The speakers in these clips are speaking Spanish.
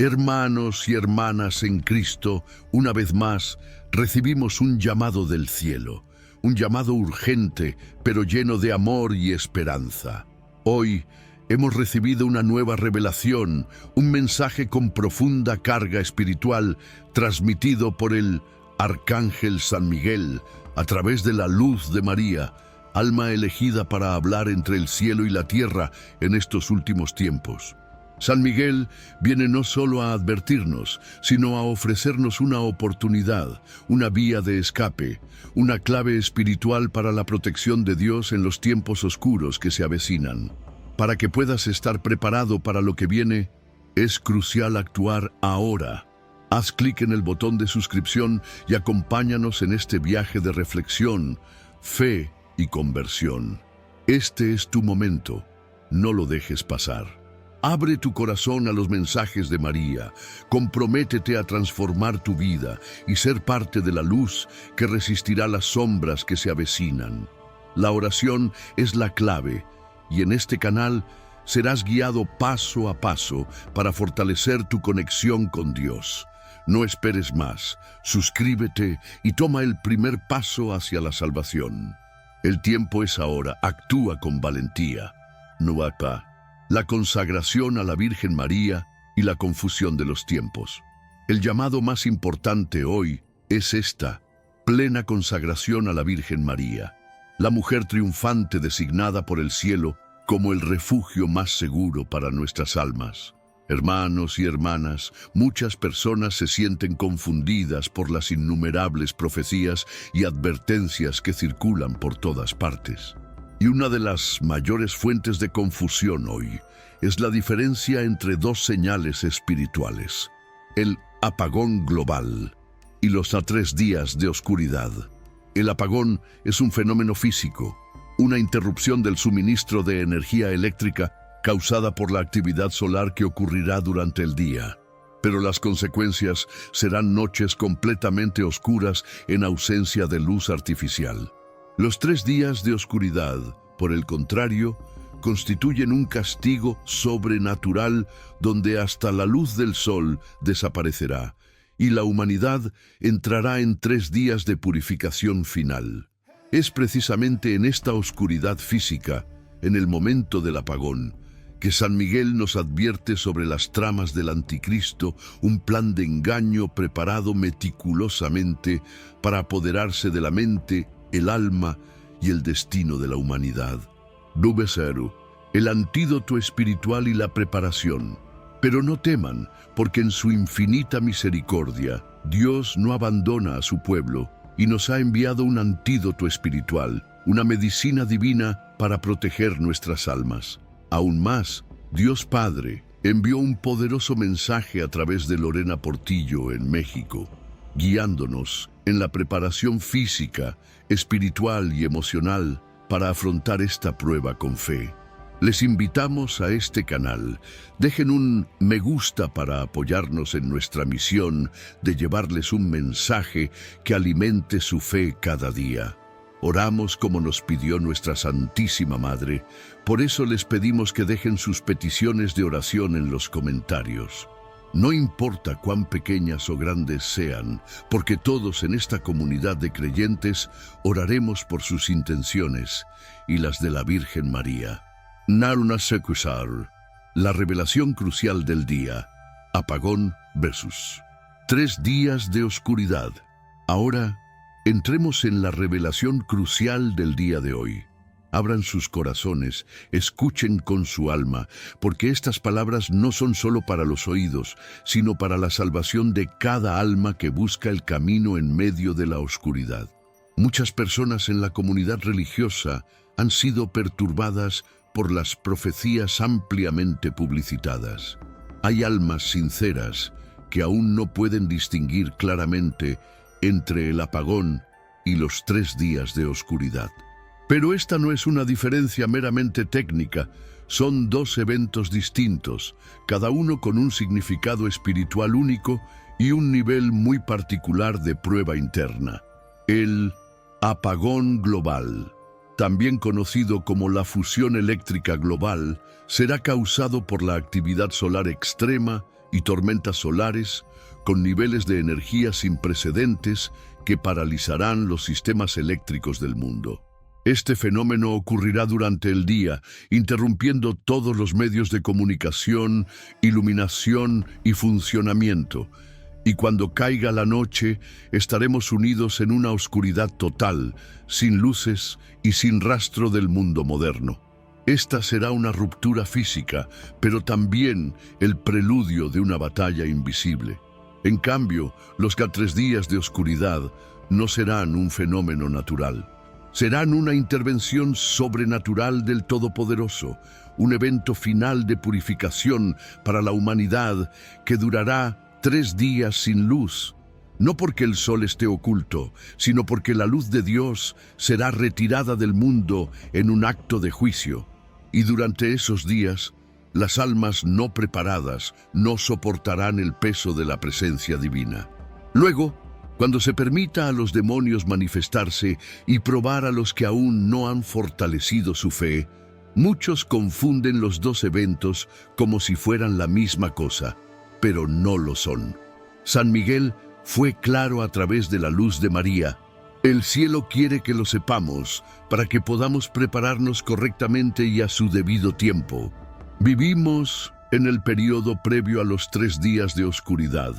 Hermanos y hermanas en Cristo, una vez más, recibimos un llamado del cielo, un llamado urgente, pero lleno de amor y esperanza. Hoy hemos recibido una nueva revelación, un mensaje con profunda carga espiritual, transmitido por el Arcángel San Miguel, a través de la luz de María, alma elegida para hablar entre el cielo y la tierra en estos últimos tiempos. San Miguel viene no solo a advertirnos, sino a ofrecernos una oportunidad, una vía de escape, una clave espiritual para la protección de Dios en los tiempos oscuros que se avecinan. Para que puedas estar preparado para lo que viene, es crucial actuar ahora. Haz clic en el botón de suscripción y acompáñanos en este viaje de reflexión, fe y conversión. Este es tu momento, no lo dejes pasar. Abre tu corazón a los mensajes de María, comprométete a transformar tu vida y ser parte de la luz que resistirá las sombras que se avecinan. La oración es la clave y en este canal serás guiado paso a paso para fortalecer tu conexión con Dios. No esperes más, suscríbete y toma el primer paso hacia la salvación. El tiempo es ahora, actúa con valentía. Nuapa. La consagración a la Virgen María y la confusión de los tiempos. El llamado más importante hoy es esta, plena consagración a la Virgen María, la mujer triunfante designada por el cielo como el refugio más seguro para nuestras almas. Hermanos y hermanas, muchas personas se sienten confundidas por las innumerables profecías y advertencias que circulan por todas partes. Y una de las mayores fuentes de confusión hoy es la diferencia entre dos señales espirituales, el apagón global y los 3 días de oscuridad. El apagón es un fenómeno físico, una interrupción del suministro de energía eléctrica causada por la actividad solar que ocurrirá durante el día. Pero las consecuencias serán noches completamente oscuras en ausencia de luz artificial. Los 3 días de oscuridad, por el contrario, constituyen un castigo sobrenatural donde hasta la luz del sol desaparecerá y la humanidad entrará en 3 días de purificación final. Es precisamente en esta oscuridad física, en el momento del apagón, que San Miguel nos advierte sobre las tramas del anticristo, un plan de engaño preparado meticulosamente para apoderarse de la mente, el alma y el destino de la humanidad. Dubeseru, el antídoto espiritual y la preparación. Pero no teman, porque en su infinita misericordia, Dios no abandona a su pueblo y nos ha enviado un antídoto espiritual, una medicina divina para proteger nuestras almas. Aún más, Dios Padre envió un poderoso mensaje a través de Lorena Portillo en México, guiándonos en la preparación física, espiritual y emocional para afrontar esta prueba con fe. Les invitamos a este canal. Dejen un me gusta para apoyarnos en nuestra misión de llevarles un mensaje que alimente su fe cada día. Oramos como nos pidió nuestra Santísima Madre, por eso les pedimos que dejen sus peticiones de oración en los comentarios. No importa cuán pequeñas o grandes sean, porque todos en esta comunidad de creyentes oraremos por sus intenciones y las de la Virgen María. Naruna Sekusar, la revelación crucial del día, apagón versus 3 días de oscuridad. Ahora, entremos en la revelación crucial del día de hoy. Abran sus corazones, escuchen con su alma, porque estas palabras no son solo para los oídos, sino para la salvación de cada alma que busca el camino en medio de la oscuridad. Muchas personas en la comunidad religiosa han sido perturbadas por las profecías ampliamente publicitadas. Hay almas sinceras que aún no pueden distinguir claramente entre el apagón y los 3 días de oscuridad. Pero esta no es una diferencia meramente técnica, son 2 eventos distintos, cada uno con un significado espiritual único y un nivel muy particular de prueba interna. El apagón global, también conocido como la fusión eléctrica global, será causado por la actividad solar extrema y tormentas solares con niveles de energía sin precedentes que paralizarán los sistemas eléctricos del mundo. Este fenómeno ocurrirá durante el día, interrumpiendo todos los medios de comunicación, iluminación y funcionamiento. Y cuando caiga la noche, estaremos unidos en una oscuridad total, sin luces y sin rastro del mundo moderno. Esta será una ruptura física, pero también el preludio de una batalla invisible. En cambio, los 3 días de oscuridad no serán un fenómeno natural. Serán una intervención sobrenatural del Todopoderoso, un evento final de purificación para la humanidad que durará 3 días sin luz. No porque el sol esté oculto, sino porque la luz de Dios será retirada del mundo en un acto de juicio. Y durante esos días, las almas no preparadas no soportarán el peso de la presencia divina. Luego, cuando se permita a los demonios manifestarse y probar a los que aún no han fortalecido su fe, muchos confunden los 2 eventos como si fueran la misma cosa, pero no lo son. San Miguel fue claro a través de la luz de María. El cielo quiere que lo sepamos para que podamos prepararnos correctamente y a su debido tiempo. Vivimos en el periodo previo a los 3 días de oscuridad,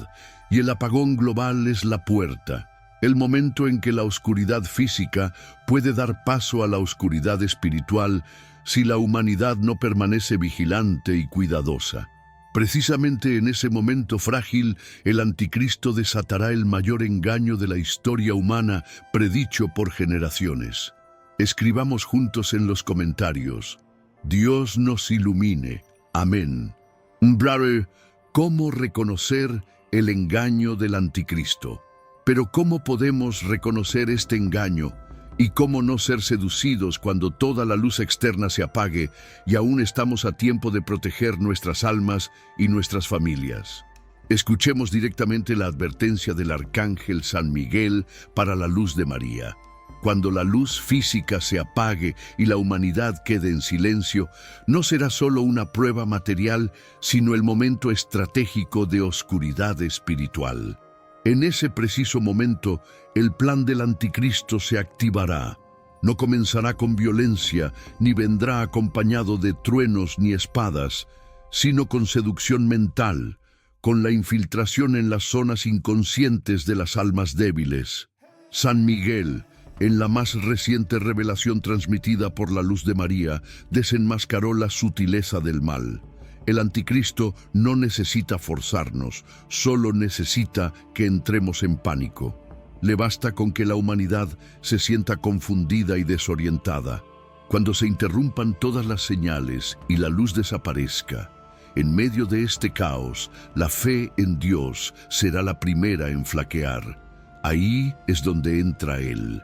y el apagón global es la puerta, el momento en que la oscuridad física puede dar paso a la oscuridad espiritual si la humanidad no permanece vigilante y cuidadosa. Precisamente en ese momento frágil, el anticristo desatará el mayor engaño de la historia humana predicho por generaciones. Escribamos juntos en los comentarios: Dios nos ilumine. Amén. Brother, ¿cómo reconocer el engaño del anticristo? Pero ¿cómo podemos reconocer este engaño? ¿Y cómo no ser seducidos cuando toda la luz externa se apague y aún estamos a tiempo de proteger nuestras almas y nuestras familias? Escuchemos directamente la advertencia del arcángel San Miguel para la luz de María. Cuando la luz física se apague y la humanidad quede en silencio, no será solo una prueba material, sino el momento estratégico de oscuridad espiritual. En ese preciso momento, el plan del anticristo se activará. No comenzará con violencia, ni vendrá acompañado de truenos ni espadas, sino con seducción mental, con la infiltración en las zonas inconscientes de las almas débiles. San Miguel, en la más reciente revelación transmitida por la luz de María, desenmascaró la sutileza del mal. El anticristo no necesita forzarnos, solo necesita que entremos en pánico. Le basta con que la humanidad se sienta confundida y desorientada. Cuando se interrumpan todas las señales y la luz desaparezca, en medio de este caos, la fe en Dios será la primera en flaquear. Ahí es donde entra Él.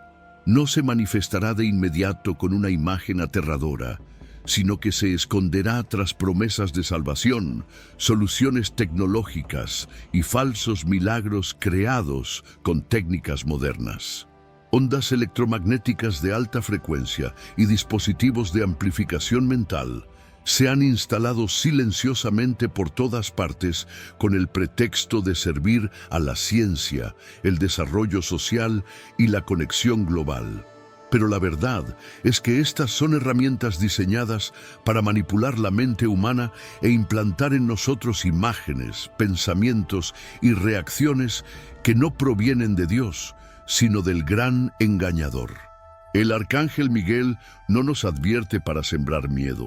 No se manifestará de inmediato con una imagen aterradora, sino que se esconderá tras promesas de salvación, soluciones tecnológicas y falsos milagros creados con técnicas modernas. Ondas electromagnéticas de alta frecuencia y dispositivos de amplificación mental se han instalado silenciosamente por todas partes con el pretexto de servir a la ciencia, el desarrollo social y la conexión global. Pero la verdad es que estas son herramientas diseñadas para manipular la mente humana e implantar en nosotros imágenes, pensamientos y reacciones que no provienen de Dios, sino del gran engañador. El arcángel Miguel no nos advierte para sembrar miedo,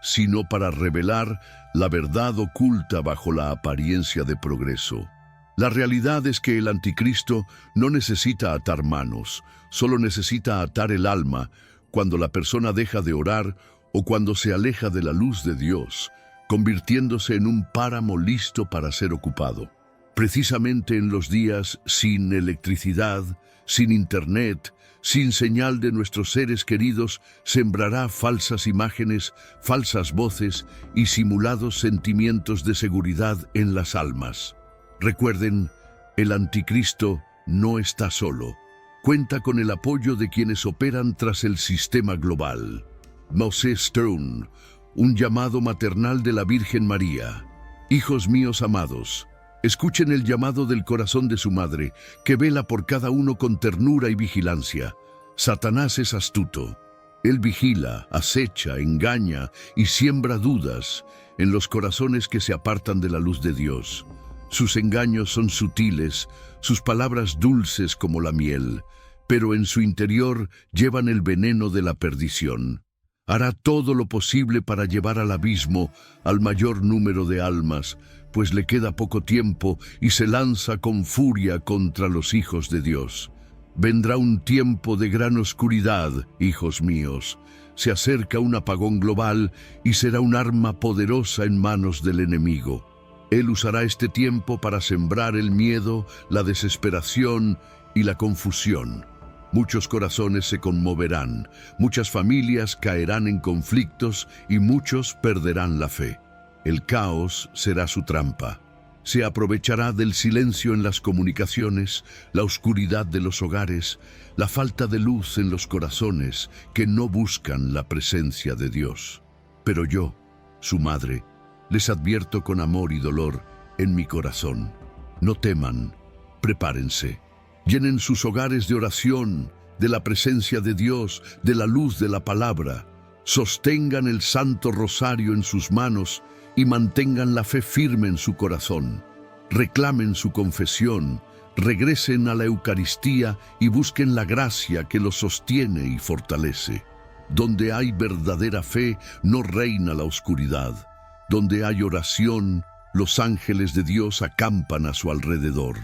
sino para revelar la verdad oculta bajo la apariencia de progreso. La realidad es que el anticristo no necesita atar manos, solo necesita atar el alma cuando la persona deja de orar o cuando se aleja de la luz de Dios, convirtiéndose en un páramo listo para ser ocupado. Precisamente en los días sin electricidad, sin internet, sin señal de nuestros seres queridos, sembrará falsas imágenes, falsas voces y simulados sentimientos de seguridad en las almas. Recuerden, el anticristo no está solo. Cuenta con el apoyo de quienes operan tras el sistema global. Moses Stone, un llamado maternal de la Virgen María. Hijos míos amados, escuchen el llamado del corazón de su madre, que vela por cada uno con ternura y vigilancia. Satanás es astuto. Él vigila, acecha, engaña y siembra dudas en los corazones que se apartan de la luz de Dios. Sus engaños son sutiles, sus palabras dulces como la miel, pero en su interior llevan el veneno de la perdición. Hará todo lo posible para llevar al abismo al mayor número de almas, pues le queda poco tiempo y se lanza con furia contra los hijos de Dios. Vendrá un tiempo de gran oscuridad, hijos míos. Se acerca un apagón global y será un arma poderosa en manos del enemigo. Él usará este tiempo para sembrar el miedo, la desesperación y la confusión. Muchos corazones se conmoverán, muchas familias caerán en conflictos y muchos perderán la fe. El caos será su trampa. Se aprovechará del silencio en las comunicaciones, la oscuridad de los hogares, la falta de luz en los corazones que no buscan la presencia de Dios. Pero yo, su madre, les advierto con amor y dolor en mi corazón. No teman, prepárense. Llenen sus hogares de oración, de la presencia de Dios, de la luz de la palabra. Sostengan el Santo Rosario en sus manos y mantengan la fe firme en su corazón. Reclamen su confesión, regresen a la Eucaristía y busquen la gracia que los sostiene y fortalece. Donde hay verdadera fe, no reina la oscuridad. Donde hay oración, los ángeles de Dios acampan a su alrededor.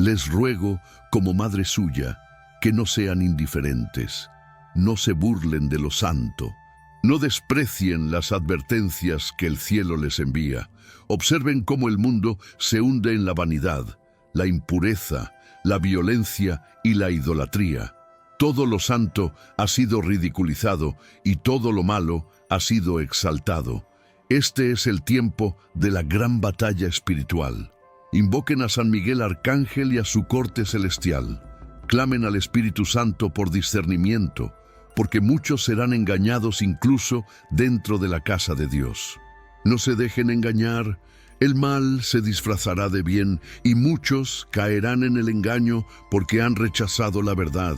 Les ruego, como madre suya, que no sean indiferentes, no se burlen de lo santo, no desprecien las advertencias que el cielo les envía. Observen cómo el mundo se hunde en la vanidad, la impureza, la violencia y la idolatría. Todo lo santo ha sido ridiculizado y todo lo malo ha sido exaltado. Este es el tiempo de la gran batalla espiritual. Invoquen a San Miguel Arcángel y a su corte celestial. Clamen al Espíritu Santo por discernimiento, porque muchos serán engañados incluso dentro de la casa de Dios. No se dejen engañar, el mal se disfrazará de bien y muchos caerán en el engaño porque han rechazado la verdad.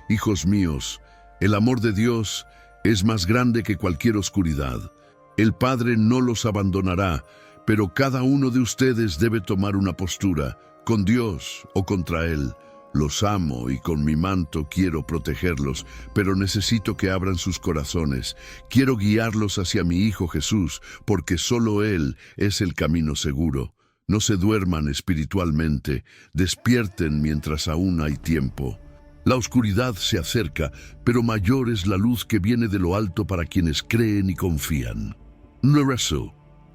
Hijos míos, el amor de Dios es más grande que cualquier oscuridad. El Padre no los abandonará, pero cada uno de ustedes debe tomar una postura, con Dios o contra Él. Los amo y con mi manto quiero protegerlos, pero necesito que abran sus corazones. Quiero guiarlos hacia mi Hijo Jesús, porque solo Él es el camino seguro. No se duerman espiritualmente, despierten mientras aún hay tiempo. La oscuridad se acerca, pero mayor es la luz que viene de lo alto para quienes creen y confían. Nuresu,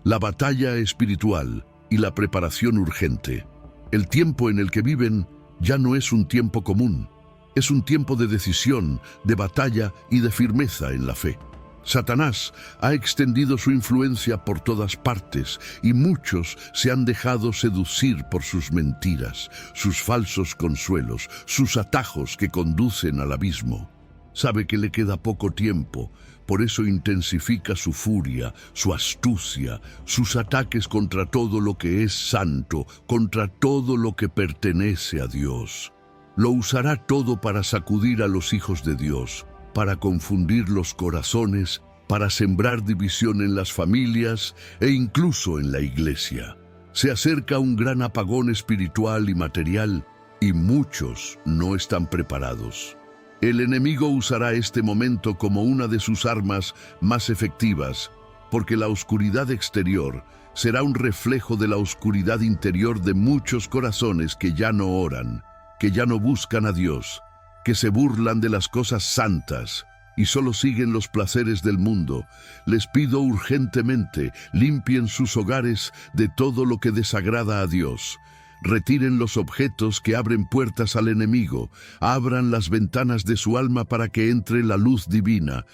la batalla espiritual y la preparación urgente. El tiempo en el que viven ya no es un tiempo común. Es un tiempo de decisión, de batalla y de firmeza en la fe. Satanás ha extendido su influencia por todas partes y muchos se han dejado seducir por sus mentiras, sus falsos consuelos, sus atajos que conducen al abismo. Sabe que le queda poco tiempo, por eso intensifica su furia, su astucia, sus ataques contra todo lo que es santo, contra todo lo que pertenece a Dios. Lo usará todo para sacudir a los hijos de Dios, para confundir los corazones, para sembrar división en las familias e incluso en la iglesia. Se acerca un gran apagón espiritual y material y muchos no están preparados. El enemigo usará este momento como una de sus armas más efectivas, porque la oscuridad exterior será un reflejo de la oscuridad interior de muchos corazones que ya no oran, que ya no buscan a Dios, que se burlan de las cosas santas y solo siguen los placeres del mundo. Les pido urgentemente, limpien sus hogares de todo lo que desagrada a Dios. Retiren los objetos que abren puertas al enemigo. Abran las ventanas de su alma para que entre la luz divina.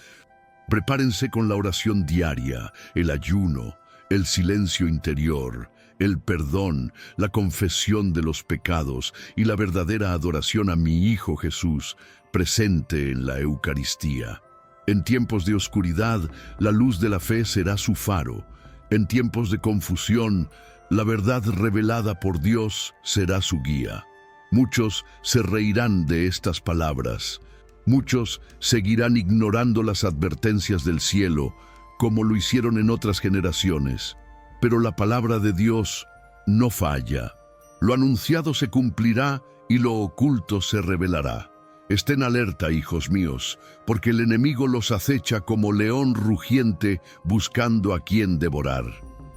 Prepárense con la oración diaria, el ayuno, el silencio interior, el perdón, la confesión de los pecados y la verdadera adoración a mi Hijo Jesús, presente en la Eucaristía. En tiempos de oscuridad, la luz de la fe será su faro. En tiempos de confusión, La verdad revelada por Dios será su guía. Muchos se reirán de estas palabras. Muchos seguirán ignorando las advertencias del cielo, como lo hicieron en otras generaciones. Pero la palabra de Dios no falla. Lo anunciado se cumplirá y lo oculto se revelará. Estén alerta, hijos míos, porque el enemigo los acecha como león rugiente buscando a quien devorar.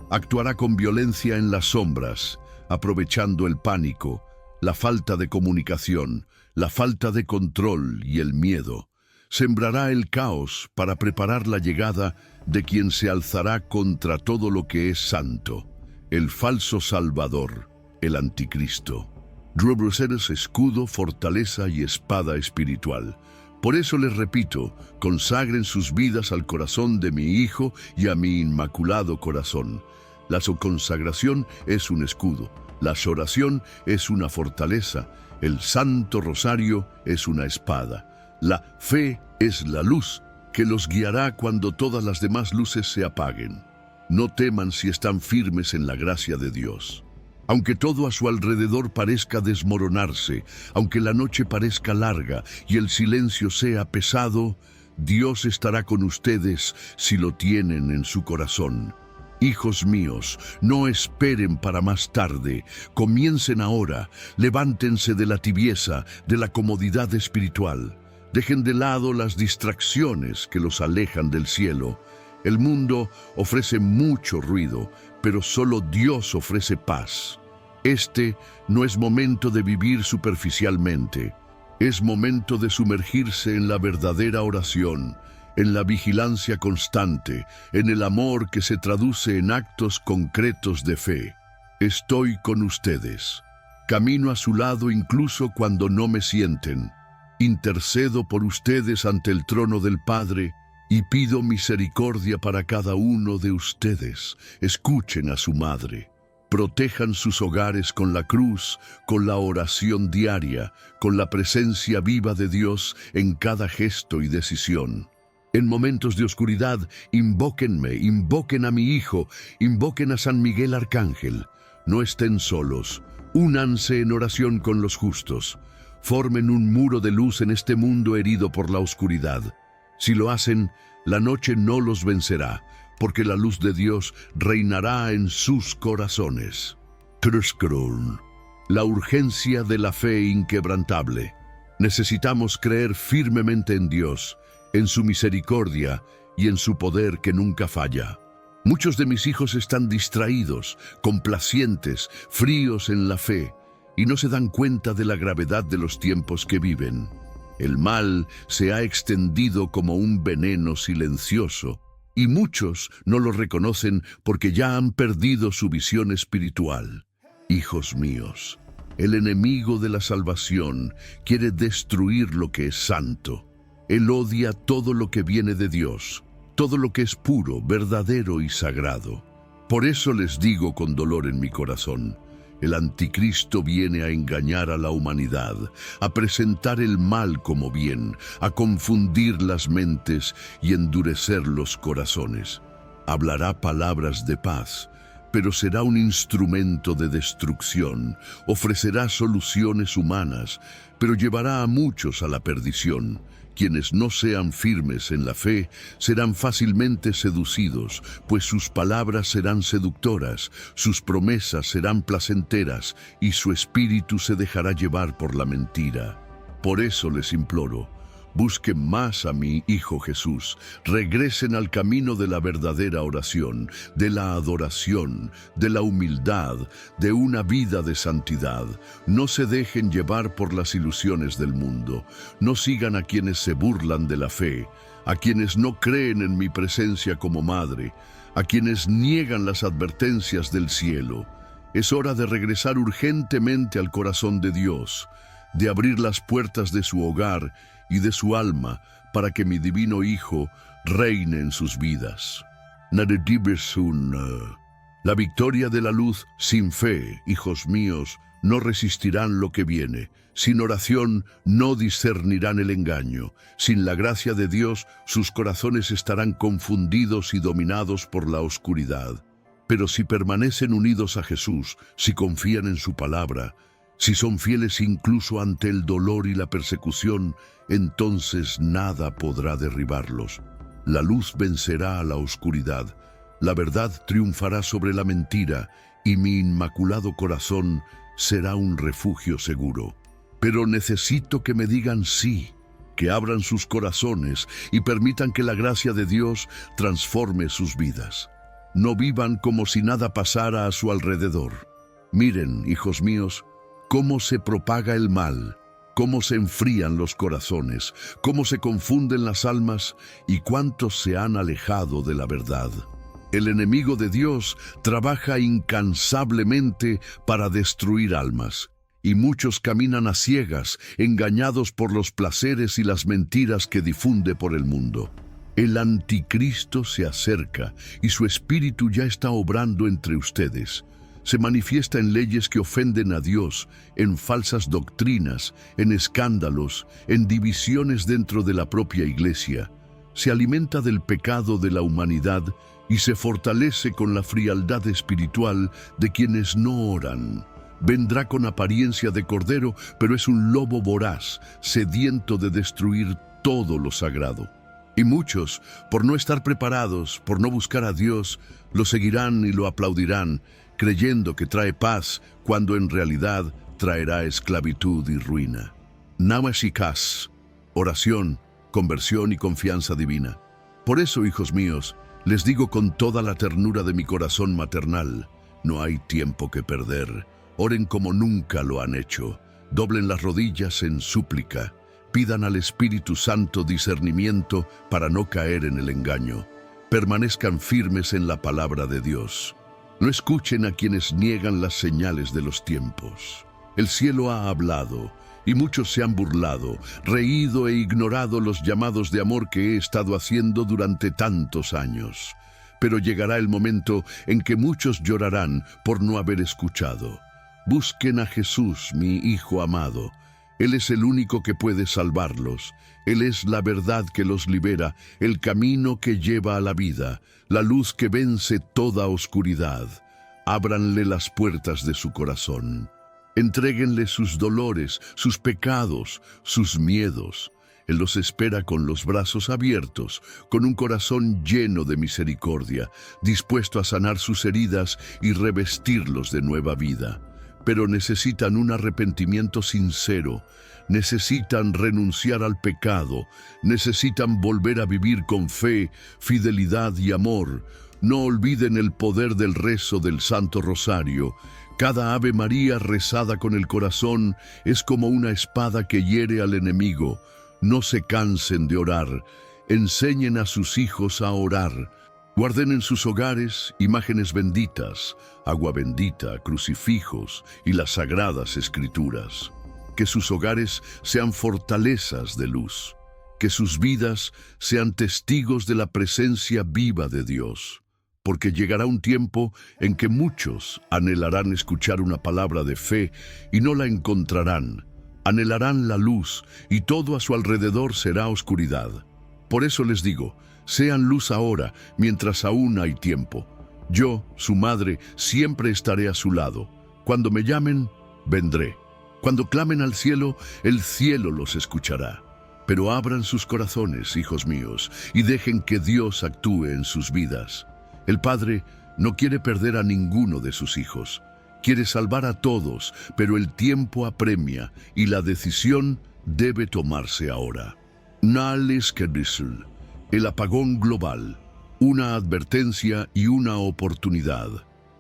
Actuará con violencia en las sombras, aprovechando el pánico, la falta de comunicación, la falta de control y el miedo. Sembrará el caos para preparar la llegada de quien se alzará contra todo lo que es santo, el falso Salvador, el Anticristo. Debe es escudo, fortaleza y espada espiritual. Por eso les repito, consagren sus vidas al corazón de mi Hijo y a mi inmaculado corazón. La consagración es un escudo, la oración es una fortaleza, el Santo Rosario es una espada. La fe es la luz que los guiará cuando todas las demás luces se apaguen. No teman si están firmes en la gracia de Dios. Aunque todo a su alrededor parezca desmoronarse, aunque la noche parezca larga y el silencio sea pesado, Dios estará con ustedes si lo tienen en su corazón. Hijos míos, no esperen para más tarde, comiencen ahora, levántense de la tibieza, de la comodidad espiritual. Dejen de lado las distracciones que los alejan del cielo. El mundo ofrece mucho ruido, pero solo Dios ofrece paz. Este no es momento de vivir superficialmente. Es momento de sumergirse en la verdadera oración, en la vigilancia constante, en el amor que se traduce en actos concretos de fe. Estoy con ustedes. Camino a su lado incluso cuando no me sienten. Intercedo por ustedes ante el trono del Padre y pido misericordia para cada uno de ustedes. Escuchen a su madre. Protejan sus hogares con la cruz, con la oración diaria, con la presencia viva de Dios en cada gesto y decisión. En momentos de oscuridad, invóquenme, invoquen a mi Hijo, invoquen a San Miguel Arcángel. No estén solos, únanse en oración con los justos. Formen un muro de luz en este mundo herido por la oscuridad. Si lo hacen, la noche no los vencerá, porque la luz de Dios reinará en sus corazones. Truscrón. La urgencia de la fe inquebrantable. Necesitamos creer firmemente en Dios, en su misericordia y en su poder que nunca falla. Muchos de mis hijos están distraídos, complacientes, fríos en la fe, y no se dan cuenta de la gravedad de los tiempos que viven. El mal se ha extendido como un veneno silencioso, y muchos no lo reconocen porque ya han perdido su visión espiritual. Hijos míos, el enemigo de la salvación quiere destruir lo que es santo. Él odia todo lo que viene de Dios, todo lo que es puro, verdadero y sagrado. Por eso les digo con dolor en mi corazón, el Anticristo viene a engañar a la humanidad, a presentar el mal como bien, a confundir las mentes y endurecer los corazones. Hablará palabras de paz, pero será un instrumento de destrucción. Ofrecerá soluciones humanas, pero llevará a muchos a la perdición. Quienes no sean firmes en la fe serán fácilmente seducidos, pues sus palabras serán seductoras, sus promesas serán placenteras y su espíritu se dejará llevar por la mentira. Por eso les imploro, busquen más a mi Hijo Jesús, regresen al camino de la verdadera oración, de la adoración, de la humildad, de una vida de santidad. No se dejen llevar por las ilusiones del mundo, no sigan a quienes se burlan de la fe, a quienes no creen en mi presencia como madre, a quienes niegan las advertencias del cielo. Es hora de regresar urgentemente al corazón de Dios, de abrir las puertas de su hogar y de su alma para que mi divino Hijo reine en sus vidas. La victoria de la luz sin fe, hijos míos, no resistirán lo que viene. Sin oración no discernirán el engaño. Sin la gracia de Dios, sus corazones estarán confundidos y dominados por la oscuridad. Pero si permanecen unidos a Jesús, si confían en su palabra, si son fieles incluso ante el dolor y la persecución, entonces nada podrá derribarlos. La luz vencerá a la oscuridad, la verdad triunfará sobre la mentira, y mi inmaculado corazón será un refugio seguro. Pero necesito que me digan sí, que abran sus corazones y permitan que la gracia de Dios transforme sus vidas. No vivan como si nada pasara a su alrededor. Miren, hijos míos, cómo se propaga el mal, cómo se enfrían los corazones, cómo se confunden las almas y cuántos se han alejado de la verdad. El enemigo de Dios trabaja incansablemente para destruir almas, y muchos caminan a ciegas, engañados por los placeres y las mentiras que difunde por el mundo. El anticristo se acerca y su espíritu ya está obrando entre ustedes. Se manifiesta en leyes que ofenden a Dios, en falsas doctrinas, en escándalos, en divisiones dentro de la propia iglesia. Se alimenta del pecado de la humanidad y se fortalece con la frialdad espiritual de quienes no oran. Vendrá con apariencia de cordero, pero es un lobo voraz, sediento de destruir todo lo sagrado. Y muchos, por no estar preparados, por no buscar a Dios, lo seguirán y lo aplaudirán, creyendo que trae paz, cuando en realidad traerá esclavitud y ruina. Namashikás, oración, conversión y confianza divina. Por eso, hijos míos, les digo con toda la ternura de mi corazón maternal, no hay tiempo que perder. Oren como nunca lo han hecho. Doblen las rodillas en súplica. Pidan al Espíritu Santo discernimiento para no caer en el engaño. Permanezcan firmes en la palabra de Dios. No escuchen a quienes niegan las señales de los tiempos. El cielo ha hablado, y muchos se han burlado, reído e ignorado los llamados de amor que he estado haciendo durante tantos años. Pero llegará el momento en que muchos llorarán por no haber escuchado. Busquen a Jesús, mi Hijo amado. Él es el único que puede salvarlos. Él es la verdad que los libera, el camino que lleva a la vida, la luz que vence toda oscuridad. Ábranle las puertas de su corazón. Entréguenle sus dolores, sus pecados, sus miedos. Él los espera con los brazos abiertos, con un corazón lleno de misericordia, dispuesto a sanar sus heridas y revestirlos de nueva vida. Pero necesitan un arrepentimiento sincero, necesitan renunciar al pecado, necesitan volver a vivir con fe, fidelidad y amor. No olviden el poder del rezo del Santo Rosario. Cada Ave María rezada con el corazón es como una espada que hiere al enemigo. No se cansen de orar. Enseñen a sus hijos a orar. Guarden en sus hogares imágenes benditas, agua bendita, crucifijos y las sagradas escrituras. Que sus hogares sean fortalezas de luz. Que sus vidas sean testigos de la presencia viva de Dios. Porque llegará un tiempo en que muchos anhelarán escuchar una palabra de fe y no la encontrarán. Anhelarán la luz y todo a su alrededor será oscuridad. Por eso les digo, sean luz ahora, mientras aún hay tiempo. Yo, su madre, siempre estaré a su lado. Cuando me llamen, vendré. Cuando clamen al cielo, el cielo los escuchará. Pero abran sus corazones, hijos míos, y dejen que Dios actúe en sus vidas. El Padre no quiere perder a ninguno de sus hijos. Quiere salvar a todos, pero el tiempo apremia y la decisión debe tomarse ahora. Nales Kedisl. El apagón global, una advertencia y una oportunidad.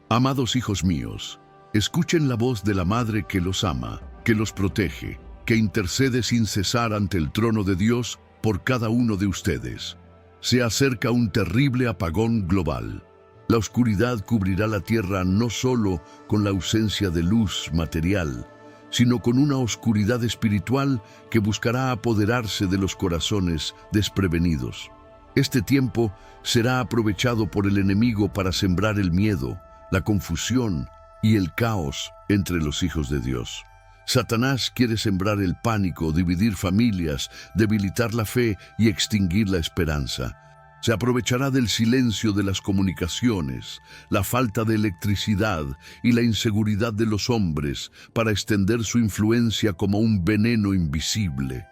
Amados hijos míos, escuchen la voz de la Madre que los ama, que los protege, que intercede sin cesar ante el trono de Dios por cada uno de ustedes. Se acerca un terrible apagón global. La oscuridad cubrirá la tierra no solo con la ausencia de luz material, sino con una oscuridad espiritual que buscará apoderarse de los corazones desprevenidos. Este tiempo será aprovechado por el enemigo para sembrar el miedo, la confusión y el caos entre los hijos de Dios. Satanás quiere sembrar el pánico, dividir familias, debilitar la fe y extinguir la esperanza. Se aprovechará del silencio de las comunicaciones, la falta de electricidad y la inseguridad de los hombres para extender su influencia como un veneno invisible.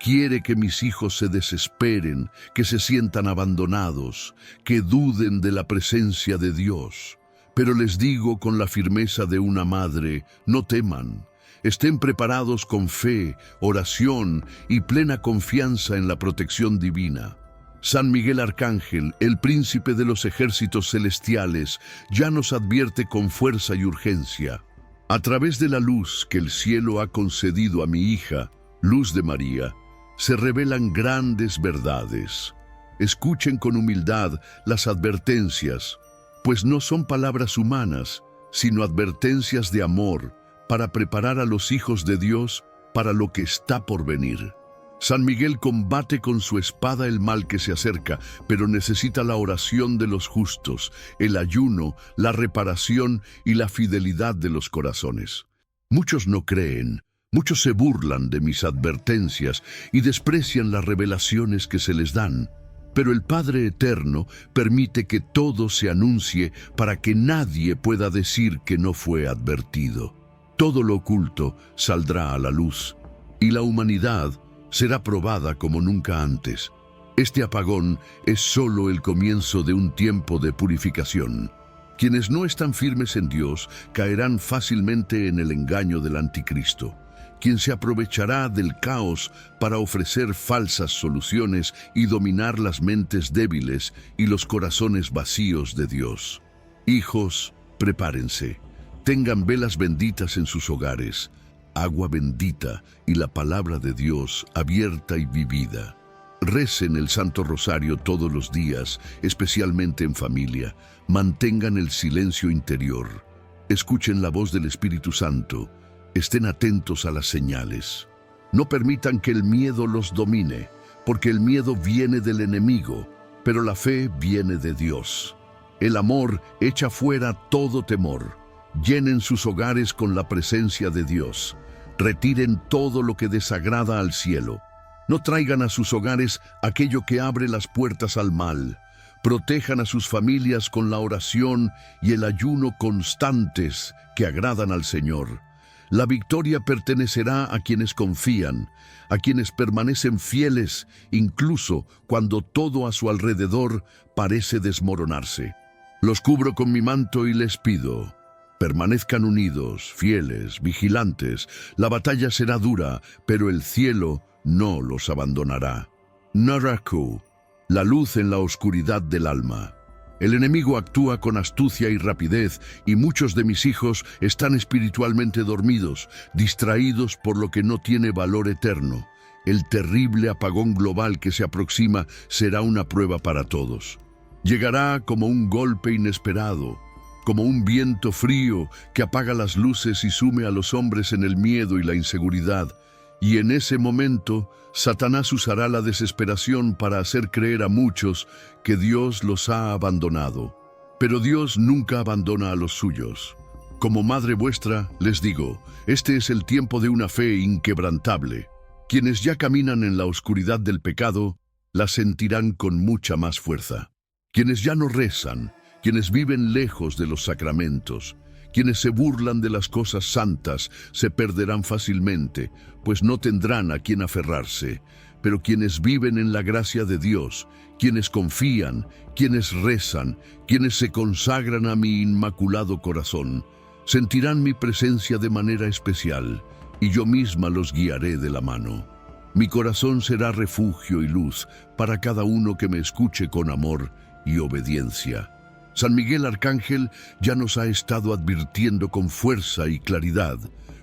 Quiere que mis hijos se desesperen, que se sientan abandonados, que duden de la presencia de Dios. Pero les digo con la firmeza de una madre, no teman. Estén preparados con fe, oración y plena confianza en la protección divina. San Miguel Arcángel, el príncipe de los ejércitos celestiales, ya nos advierte con fuerza y urgencia. A través de la luz que el cielo ha concedido a mi hija, Luz de María, se revelan grandes verdades. Escuchen con humildad las advertencias, pues no son palabras humanas, sino advertencias de amor para preparar a los hijos de Dios para lo que está por venir. San Miguel combate con su espada el mal que se acerca, pero necesita la oración de los justos, el ayuno, la reparación y la fidelidad de los corazones. Muchos no creen, muchos se burlan de mis advertencias y desprecian las revelaciones que se les dan. Pero el Padre Eterno permite que todo se anuncie para que nadie pueda decir que no fue advertido. Todo lo oculto saldrá a la luz, y la humanidad será probada como nunca antes. Este apagón es solo el comienzo de un tiempo de purificación. Quienes no están firmes en Dios caerán fácilmente en el engaño del anticristo, quien se aprovechará del caos para ofrecer falsas soluciones y dominar las mentes débiles y los corazones vacíos de Dios. Hijos, prepárense. Tengan velas benditas en sus hogares, agua bendita y la palabra de Dios abierta y vivida. Recen el Santo Rosario todos los días, especialmente en familia. Mantengan el silencio interior. Escuchen la voz del Espíritu Santo. Estén atentos a las señales. No permitan que el miedo los domine, porque el miedo viene del enemigo, pero la fe viene de Dios. El amor echa fuera todo temor. Llenen sus hogares con la presencia de Dios. Retiren todo lo que desagrada al cielo. No traigan a sus hogares aquello que abre las puertas al mal. Protejan a sus familias con la oración y el ayuno constantes que agradan al Señor. La victoria pertenecerá a quienes confían, a quienes permanecen fieles, incluso cuando todo a su alrededor parece desmoronarse. Los cubro con mi manto y les pido: permanezcan unidos, fieles, vigilantes. La batalla será dura, pero el cielo no los abandonará. Naraku, la luz en la oscuridad del alma. El enemigo actúa con astucia y rapidez, y muchos de mis hijos están espiritualmente dormidos, distraídos por lo que no tiene valor eterno. El terrible apagón global que se aproxima será una prueba para todos. Llegará como un golpe inesperado, como un viento frío que apaga las luces y sume a los hombres en el miedo y la inseguridad. Y en ese momento, Satanás usará la desesperación para hacer creer a muchos que Dios los ha abandonado. Pero Dios nunca abandona a los suyos. Como madre vuestra, les digo, este es el tiempo de una fe inquebrantable. Quienes ya caminan en la oscuridad del pecado, la sentirán con mucha más fuerza. Quienes ya no rezan, quienes viven lejos de los sacramentos, quienes se burlan de las cosas santas, se perderán fácilmente, pues no tendrán a quien aferrarse. Pero quienes viven en la gracia de Dios, quienes confían, quienes rezan, quienes se consagran a mi inmaculado corazón, sentirán mi presencia de manera especial, y yo misma los guiaré de la mano. Mi corazón será refugio y luz para cada uno que me escuche con amor y obediencia. San Miguel Arcángel ya nos ha estado advirtiendo con fuerza y claridad.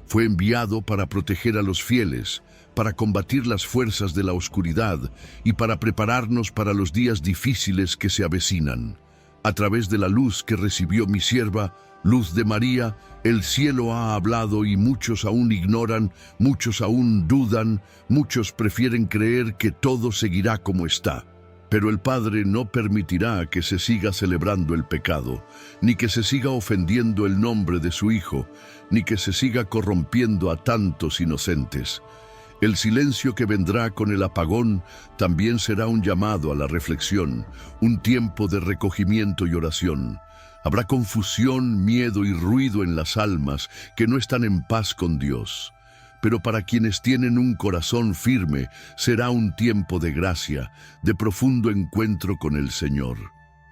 Fue enviado para proteger a los fieles, para combatir las fuerzas de la oscuridad y para prepararnos para los días difíciles que se avecinan. A través de la luz que recibió mi sierva, Luz de María, el cielo ha hablado y muchos aún ignoran, muchos aún dudan, muchos prefieren creer que todo seguirá como está. Pero el Padre no permitirá que se siga celebrando el pecado, ni que se siga ofendiendo el nombre de su Hijo, ni que se siga corrompiendo a tantos inocentes. El silencio que vendrá con el apagón también será un llamado a la reflexión, un tiempo de recogimiento y oración. Habrá confusión, miedo y ruido en las almas que no están en paz con Dios. Pero para quienes tienen un corazón firme, será un tiempo de gracia, de profundo encuentro con el Señor.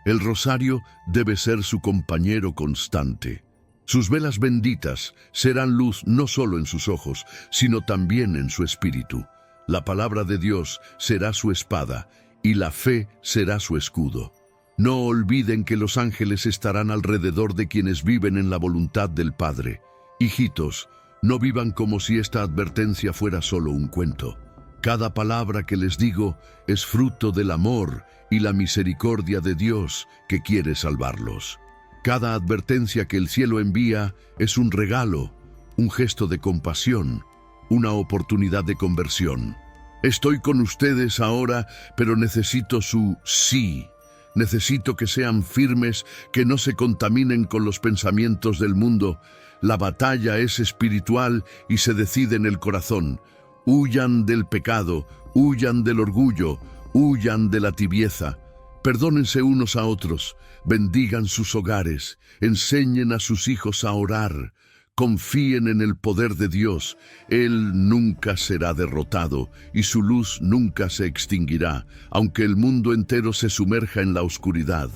El rosario debe ser su compañero constante. Sus velas benditas serán luz no solo en sus ojos, sino también en su espíritu. La palabra de Dios será su espada y la fe será su escudo. No olviden que los ángeles estarán alrededor de quienes viven en la voluntad del Padre. Hijitos, no vivan como si esta advertencia fuera solo un cuento. Cada palabra que les digo es fruto del amor y la misericordia de Dios que quiere salvarlos. Cada advertencia que el cielo envía es un regalo, un gesto de compasión, una oportunidad de conversión. Estoy con ustedes ahora, pero necesito su sí. Necesito que sean firmes, que no se contaminen con los pensamientos del mundo. La batalla es espiritual y se decide en el corazón. Huyan del pecado, huyan del orgullo, huyan de la tibieza. Perdónense unos a otros, bendigan sus hogares, enseñen a sus hijos a orar, confíen en el poder de Dios. Él nunca será derrotado y su luz nunca se extinguirá, aunque el mundo entero se sumerja en la oscuridad.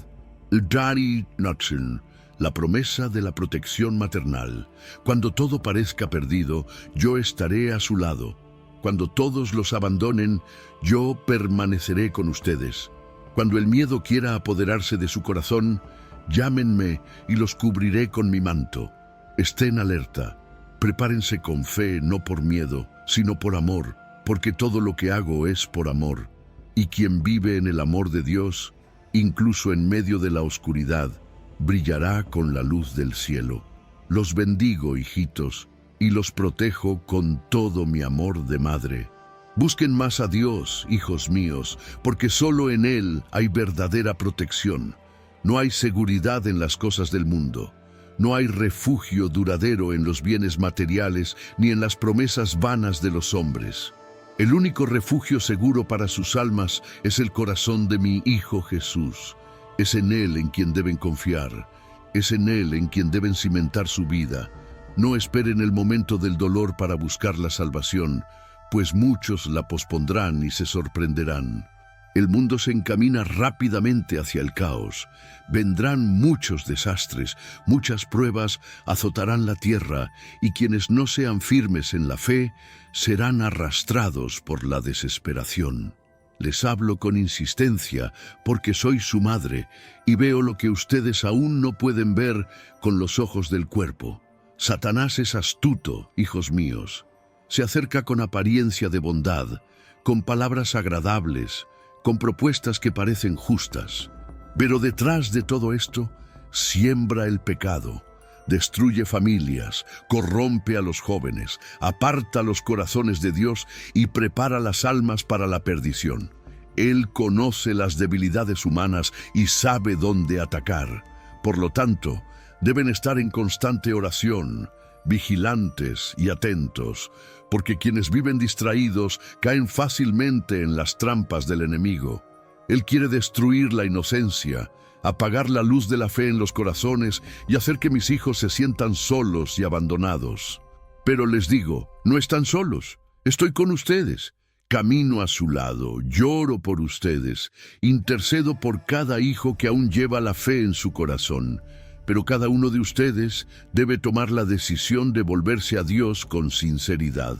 Daddy Knudsen, la promesa de la protección maternal. Cuando todo parezca perdido, yo estaré a su lado. Cuando todos los abandonen, yo permaneceré con ustedes. Cuando el miedo quiera apoderarse de su corazón, llámenme y los cubriré con mi manto. Estén alerta. Prepárense con fe, no por miedo, sino por amor, porque todo lo que hago es por amor. Y quien vive en el amor de Dios, incluso en medio de la oscuridad, brillará con la luz del cielo. Los bendigo, hijitos, y los protejo con todo mi amor de madre. Busquen más a Dios, hijos míos, porque solo en Él hay verdadera protección. No hay seguridad en las cosas del mundo. No hay refugio duradero en los bienes materiales ni en las promesas vanas de los hombres. El único refugio seguro para sus almas es el corazón de mi Hijo Jesús. Es en Él en quien deben confiar. Es en Él en quien deben cimentar su vida. No esperen el momento del dolor para buscar la salvación, pues muchos la pospondrán y se sorprenderán. El mundo se encamina rápidamente hacia el caos. Vendrán muchos desastres, muchas pruebas azotarán la tierra, y quienes no sean firmes en la fe serán arrastrados por la desesperación. Les hablo con insistencia porque soy su madre y veo lo que ustedes aún no pueden ver con los ojos del cuerpo. Satanás es astuto, hijos míos. Se acerca con apariencia de bondad, con palabras agradables, con propuestas que parecen justas. Pero detrás de todo esto, siembra el pecado, destruye familias, corrompe a los jóvenes, aparta los corazones de Dios y prepara las almas para la perdición. Él conoce las debilidades humanas y sabe dónde atacar. Por lo tanto, deben estar en constante oración, vigilantes y atentos, porque quienes viven distraídos caen fácilmente en las trampas del enemigo. Él quiere destruir la inocencia, apagar la luz de la fe en los corazones y hacer que mis hijos se sientan solos y abandonados. Pero les digo, no están solos, estoy con ustedes. Camino a su lado, lloro por ustedes, intercedo por cada hijo que aún lleva la fe en su corazón. Pero cada uno de ustedes debe tomar la decisión de volverse a Dios con sinceridad.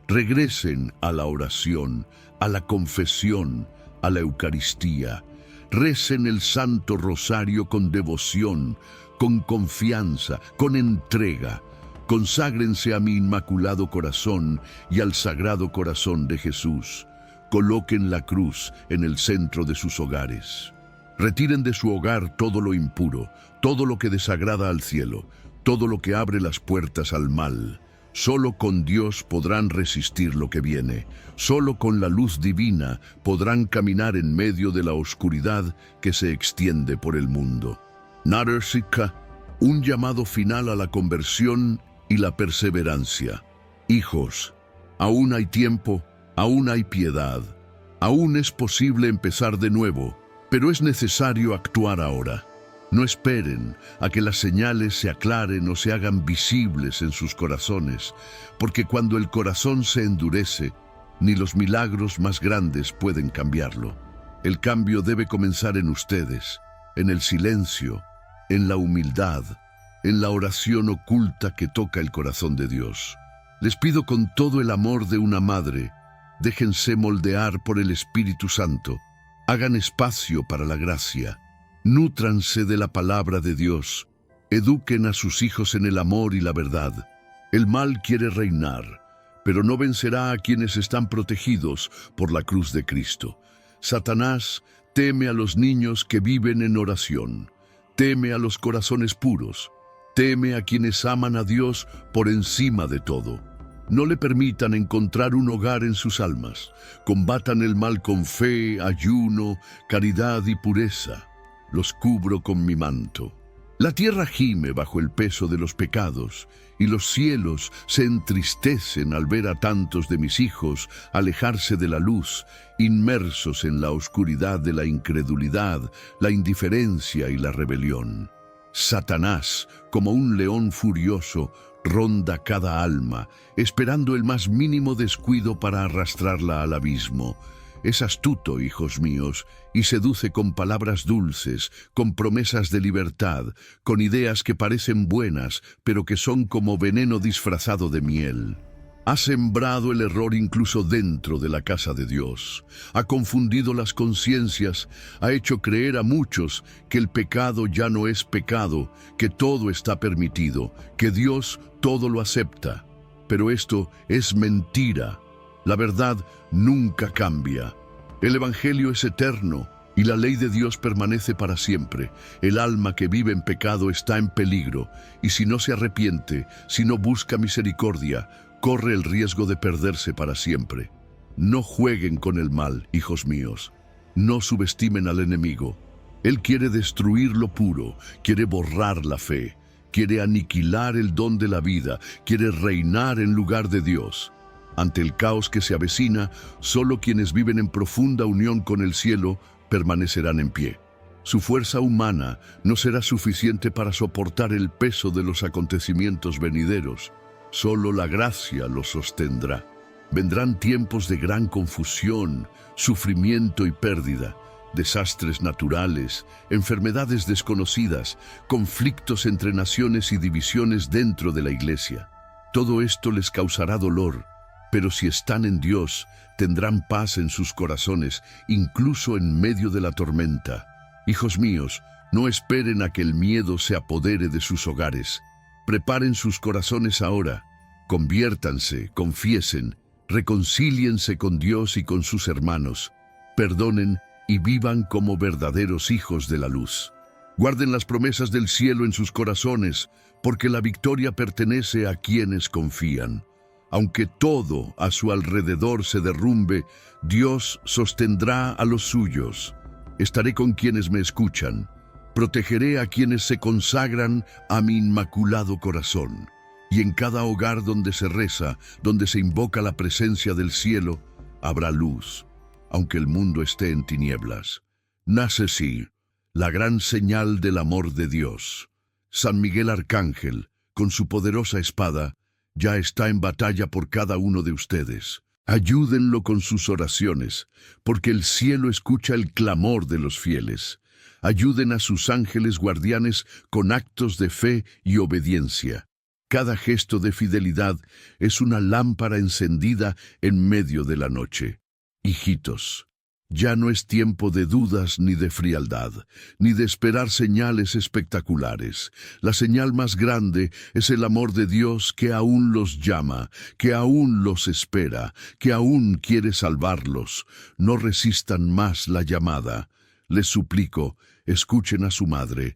Regresen a la oración, a la confesión, a la Eucaristía. Recen el Santo Rosario con devoción, con confianza, con entrega. Conságrense a mi Inmaculado Corazón y al Sagrado Corazón de Jesús. Coloquen la cruz en el centro de sus hogares. Retiren de su hogar todo lo impuro, todo lo que desagrada al cielo, todo lo que abre las puertas al mal. Solo con Dios podrán resistir lo que viene. Solo con la luz divina podrán caminar en medio de la oscuridad que se extiende por el mundo. Nadersika, un llamado final a la conversión y la perseverancia. Hijos, Aún hay tiempo, aún hay piedad. Aún es posible empezar de nuevo, pero es necesario actuar ahora. No esperen a que las señales se aclaren o se hagan visibles en sus corazones, porque cuando el corazón se endurece, ni los milagros más grandes pueden cambiarlo. El cambio debe comenzar en ustedes, en el silencio, en la humildad, en la oración oculta que toca el corazón de Dios. Les pido con todo el amor de una madre, déjense moldear por el Espíritu Santo, hagan espacio para la gracia, nútranse de la palabra de Dios, eduquen a sus hijos en el amor y la verdad. El mal quiere reinar, pero no vencerá a quienes están protegidos por la cruz de Cristo. Satanás teme a los niños que viven en oración, teme a los corazones puros, teme a quienes aman a Dios por encima de todo. No le permitan encontrar un hogar en sus almas. Combatan el mal con fe, ayuno, caridad y pureza. Los cubro con mi manto. La tierra gime bajo el peso de los pecados, y los cielos se entristecen al ver a tantos de mis hijos alejarse de la luz, inmersos en la oscuridad de la incredulidad, la indiferencia y la rebelión. Satanás, como un león furioso, ronda cada alma, esperando el más mínimo descuido para arrastrarla al abismo. Es astuto, hijos míos, y seduce con palabras dulces, con promesas de libertad, con ideas que parecen buenas, pero que son como veneno disfrazado de miel. Ha sembrado el error incluso dentro de la casa de Dios. Ha confundido las conciencias, ha hecho creer a muchos que el pecado ya no es pecado, que todo está permitido, que Dios todo lo acepta. Pero esto es mentira. La verdad nunca cambia. El Evangelio es eterno y la ley de Dios permanece para siempre. El alma que vive en pecado está en peligro, y si no se arrepiente, si no busca misericordia, corre el riesgo de perderse para siempre. No jueguen con el mal, hijos míos. No subestimen al enemigo. Él quiere destruir lo puro, quiere borrar la fe, quiere aniquilar el don de la vida, quiere reinar en lugar de Dios. Ante el caos que se avecina, solo quienes viven en profunda unión con el cielo permanecerán en pie. Su fuerza humana no será suficiente para soportar el peso de los acontecimientos venideros. Solo la gracia los sostendrá. Vendrán tiempos de gran confusión, sufrimiento y pérdida, desastres naturales, enfermedades desconocidas, conflictos entre naciones y divisiones dentro de la iglesia. Todo esto les causará dolor, pero si están en Dios, tendrán paz en sus corazones, incluso en medio de la tormenta. Hijos míos, no esperen a que el miedo se apodere de sus hogares. Preparen sus corazones ahora, conviértanse, confiesen, reconcíliense con Dios y con sus hermanos, perdonen y vivan como verdaderos hijos de la luz. Guarden las promesas del cielo en sus corazones, porque la victoria pertenece a quienes confían. Aunque todo a su alrededor se derrumbe, Dios sostendrá a los suyos. Estaré con quienes me escuchan. Protegeré a quienes se consagran a mi inmaculado corazón. Y en cada hogar donde se reza, donde se invoca la presencia del cielo, habrá luz, aunque el mundo esté en tinieblas. Nace sí, la gran señal del amor de Dios. San Miguel Arcángel, con su poderosa espada, ya está en batalla por cada uno de ustedes. Ayúdenlo con sus oraciones, porque el cielo escucha el clamor de los fieles. Ayuden a sus ángeles guardianes con actos de fe y obediencia. Cada gesto de fidelidad es una lámpara encendida en medio de la noche. Hijitos, ya no es tiempo de dudas ni de frialdad, ni de esperar señales espectaculares. La señal más grande es el amor de Dios que aún los llama, que aún los espera, que aún quiere salvarlos. No resistan más la llamada. Les suplico, escuchen a su madre.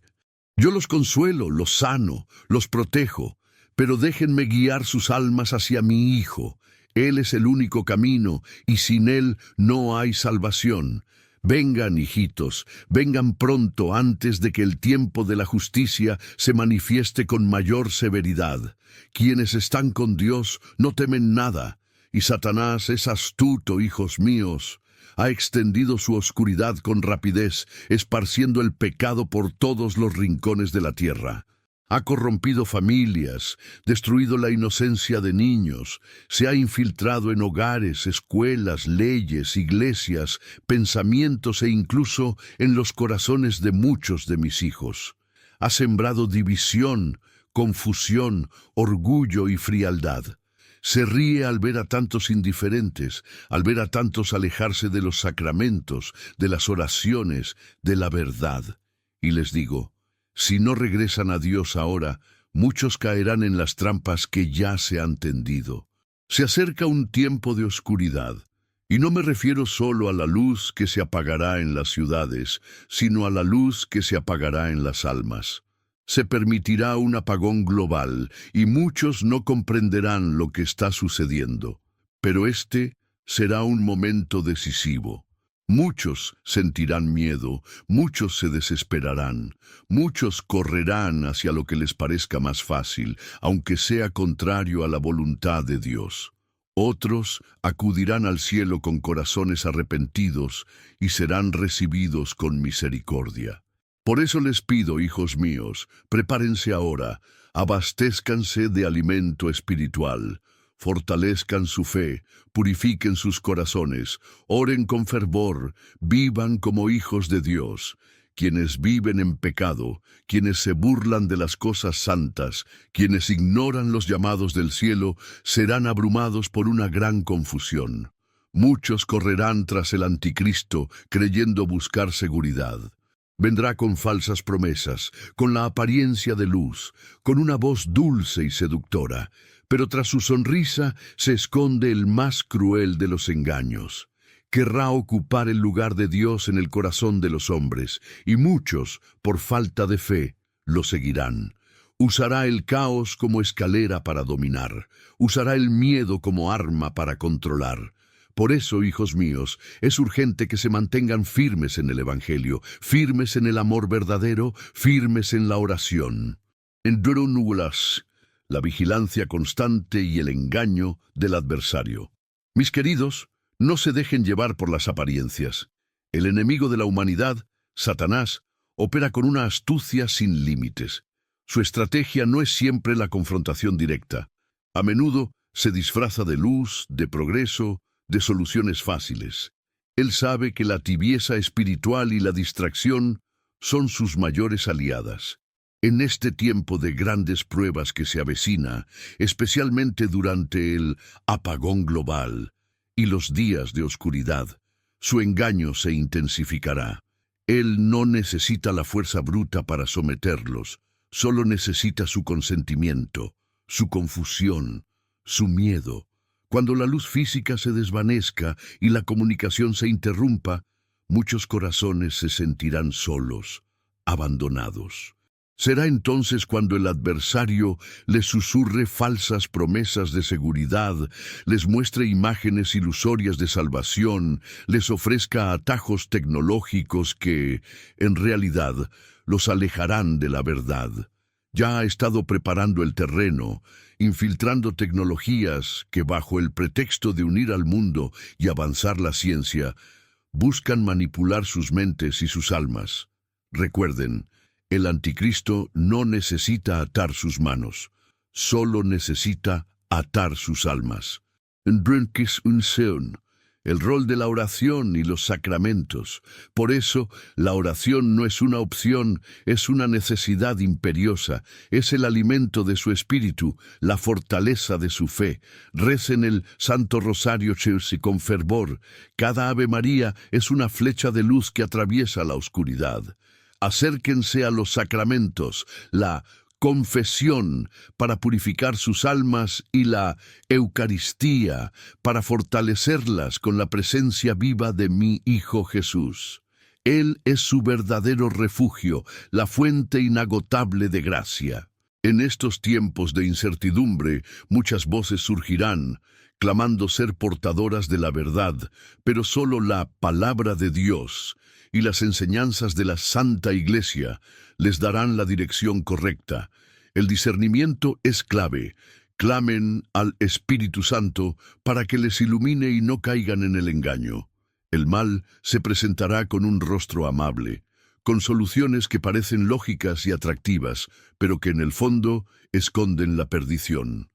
Yo los consuelo, los sano, los protejo, pero déjenme guiar sus almas hacia mi Hijo. Él es el único camino, y sin Él no hay salvación. Vengan, hijitos, vengan pronto antes de que el tiempo de la justicia se manifieste con mayor severidad. Quienes están con Dios no temen nada. Y Satanás es astuto, hijos míos. Ha extendido su oscuridad con rapidez, esparciendo el pecado por todos los rincones de la tierra. Ha corrompido familias, destruido la inocencia de niños, se ha infiltrado en hogares, escuelas, leyes, iglesias, pensamientos e incluso en los corazones de muchos de mis hijos. Ha sembrado división, confusión, orgullo y frialdad. Se ríe al ver a tantos indiferentes, al ver a tantos alejarse de los sacramentos, de las oraciones, de la verdad. Y les digo, si no regresan a Dios ahora, muchos caerán en las trampas que ya se han tendido. Se acerca un tiempo de oscuridad, y no me refiero solo a la luz que se apagará en las ciudades, sino a la luz que se apagará en las almas. Se permitirá un apagón global, y muchos no comprenderán lo que está sucediendo. Pero este será un momento decisivo. Muchos sentirán miedo, muchos se desesperarán, muchos correrán hacia lo que les parezca más fácil, aunque sea contrario a la voluntad de Dios. Otros acudirán al cielo con corazones arrepentidos y serán recibidos con misericordia. Por eso les pido, hijos míos, prepárense ahora, abastézcanse de alimento espiritual, fortalezcan su fe, purifiquen sus corazones, oren con fervor, vivan como hijos de Dios. Quienes viven en pecado, quienes se burlan de las cosas santas, quienes ignoran los llamados del cielo, serán abrumados por una gran confusión. Muchos correrán tras el anticristo, creyendo buscar seguridad. Vendrá con falsas promesas, con la apariencia de luz, con una voz dulce y seductora, pero tras su sonrisa se esconde el más cruel de los engaños. Querrá ocupar el lugar de Dios en el corazón de los hombres, y muchos, por falta de fe, lo seguirán. Usará el caos como escalera para dominar, usará el miedo como arma para controlar. Por eso, hijos míos, es urgente que se mantengan firmes en el Evangelio, firmes en el amor verdadero, firmes en la oración. Enduronulas, la vigilancia constante y el engaño del adversario. Mis queridos, no se dejen llevar por las apariencias. El enemigo de la humanidad, Satanás, opera con una astucia sin límites. Su estrategia no es siempre la confrontación directa. A menudo se disfraza de luz, de progreso, de soluciones fáciles. Él sabe que la tibieza espiritual y la distracción son sus mayores aliadas. En este tiempo de grandes pruebas que se avecina, especialmente durante el apagón global y los días de oscuridad, su engaño se intensificará. Él no necesita la fuerza bruta para someterlos, solo necesita su consentimiento, su confusión, su miedo. Cuando la luz física se desvanezca y la comunicación se interrumpa, muchos corazones se sentirán solos, abandonados. Será entonces cuando el adversario les susurre falsas promesas de seguridad, les muestre imágenes ilusorias de salvación, les ofrezca atajos tecnológicos que, en realidad, los alejarán de la verdad. Ya ha estado preparando el terreno, infiltrando tecnologías que, bajo el pretexto de unir al mundo y avanzar la ciencia, buscan manipular sus mentes y sus almas. Recuerden, el anticristo no necesita atar sus manos, solo necesita atar sus almas. El rol de la oración y los sacramentos. Por eso, la oración no es una opción, es una necesidad imperiosa, es el alimento de su espíritu, la fortaleza de su fe. Recen el Santo Rosario Chelsea con fervor. Cada Ave María es una flecha de luz que atraviesa la oscuridad. Acérquense a los sacramentos, la confesión para purificar sus almas y la Eucaristía para fortalecerlas con la presencia viva de mi Hijo Jesús. Él es su verdadero refugio, la fuente inagotable de gracia. En estos tiempos de incertidumbre, muchas voces surgirán, clamando ser portadoras de la verdad, pero solo la palabra de Dios y las enseñanzas de la Santa Iglesia les darán la dirección correcta. El discernimiento es clave. Clamen al Espíritu Santo para que les ilumine y no caigan en el engaño. El mal se presentará con un rostro amable, con soluciones que parecen lógicas y atractivas, pero que en el fondo esconden la perdición.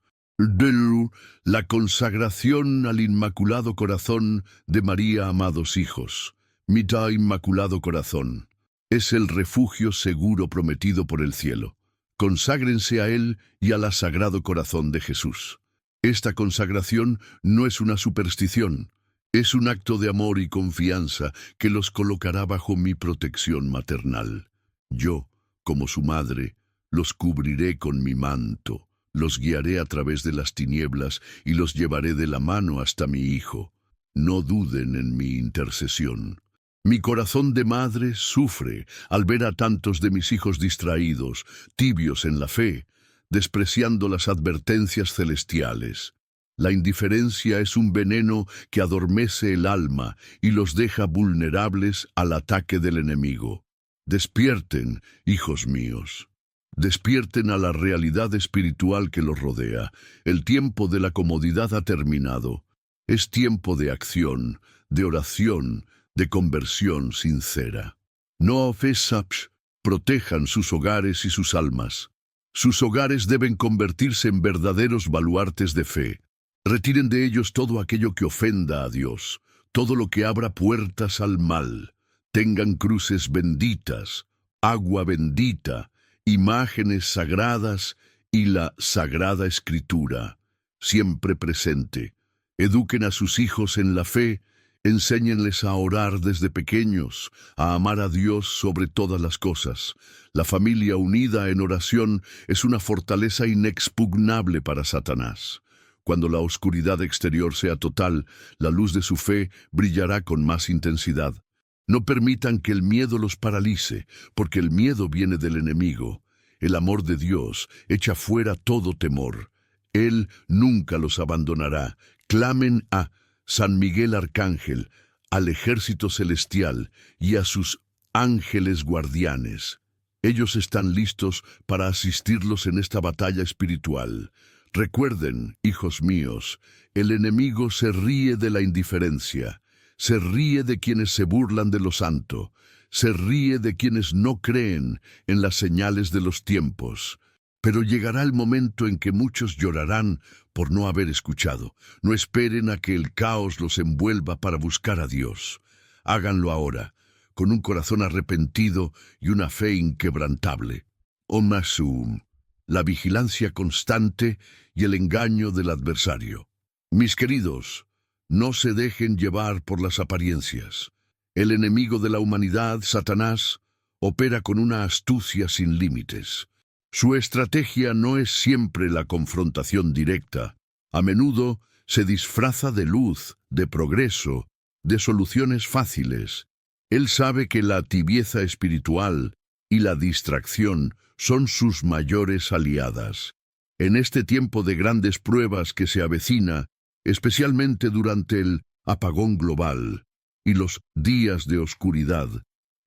La consagración al Inmaculado Corazón de María, amados hijos. Mitad Inmaculado Corazón. Es el refugio seguro prometido por el cielo. Conságrense a Él y al Sagrado Corazón de Jesús. Esta consagración no es una superstición, es un acto de amor y confianza que los colocará bajo mi protección maternal. Yo, como su madre, los cubriré con mi manto, los guiaré a través de las tinieblas y los llevaré de la mano hasta mi Hijo. No duden en mi intercesión. Mi corazón de madre sufre al ver a tantos de mis hijos distraídos, tibios en la fe, despreciando las advertencias celestiales. La indiferencia es un veneno que adormece el alma y los deja vulnerables al ataque del enemigo. Despierten, hijos míos. Despierten a la realidad espiritual que los rodea. El tiempo de la comodidad ha terminado. Es tiempo de acción, de oración, de conversión sincera. No ofensaps, protejan sus hogares y sus almas. Sus hogares deben convertirse en verdaderos baluartes de fe. Retiren de ellos todo aquello que ofenda a Dios, todo lo que abra puertas al mal. Tengan cruces benditas, agua bendita, imágenes sagradas y la Sagrada Escritura, siempre presente. Eduquen a sus hijos en la fe. Enséñenles a orar desde pequeños, a amar a Dios sobre todas las cosas. La familia unida en oración es una fortaleza inexpugnable para Satanás. Cuando la oscuridad exterior sea total, la luz de su fe brillará con más intensidad. No permitan que el miedo los paralice, porque el miedo viene del enemigo. El amor de Dios echa fuera todo temor. Él nunca los abandonará. Clamen a San Miguel Arcángel, al ejército celestial y a sus ángeles guardianes. Ellos están listos para asistirlos en esta batalla espiritual. Recuerden, hijos míos, el enemigo se ríe de la indiferencia, se ríe de quienes se burlan de lo santo, se ríe de quienes no creen en las señales de los tiempos. Pero llegará el momento en que muchos llorarán por no haber escuchado. No esperen a que el caos los envuelva para buscar a Dios. Háganlo ahora, con un corazón arrepentido y una fe inquebrantable. Omasum, la vigilancia constante y el engaño del adversario. Mis queridos, no se dejen llevar por las apariencias. El enemigo de la humanidad, Satanás, opera con una astucia sin límites. Su estrategia no es siempre la confrontación directa. A menudo se disfraza de luz, de progreso, de soluciones fáciles. Él sabe que la tibieza espiritual y la distracción son sus mayores aliadas. En este tiempo de grandes pruebas que se avecina, especialmente durante el apagón global y los días de oscuridad,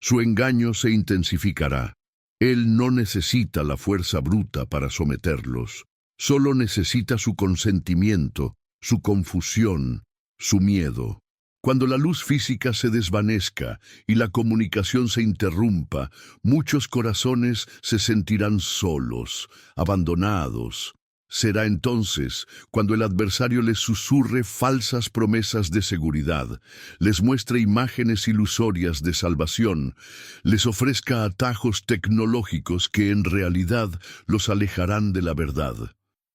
su engaño se intensificará. Él no necesita la fuerza bruta para someterlos, solo necesita su consentimiento, su confusión, su miedo. Cuando la luz física se desvanezca y la comunicación se interrumpa, muchos corazones se sentirán solos, abandonados. Será entonces cuando el adversario les susurre falsas promesas de seguridad, les muestre imágenes ilusorias de salvación, les ofrezca atajos tecnológicos que en realidad los alejarán de la verdad.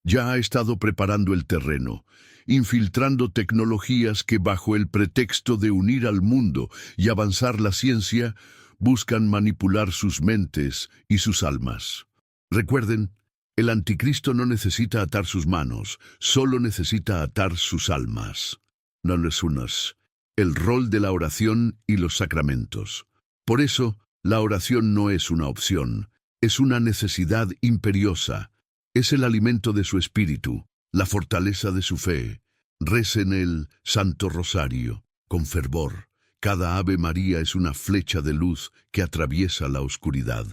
Ya ha estado preparando el terreno, infiltrando tecnologías que bajo el pretexto de unir al mundo y avanzar la ciencia, buscan manipular sus mentes y sus almas. Recuerden, el anticristo no necesita atar sus manos, solo necesita atar sus almas. No les unas. El rol de la oración y los sacramentos. Por eso, la oración no es una opción, es una necesidad imperiosa. Es el alimento de su espíritu, la fortaleza de su fe. Recen el Santo Rosario, con fervor. Cada Ave María es una flecha de luz que atraviesa la oscuridad.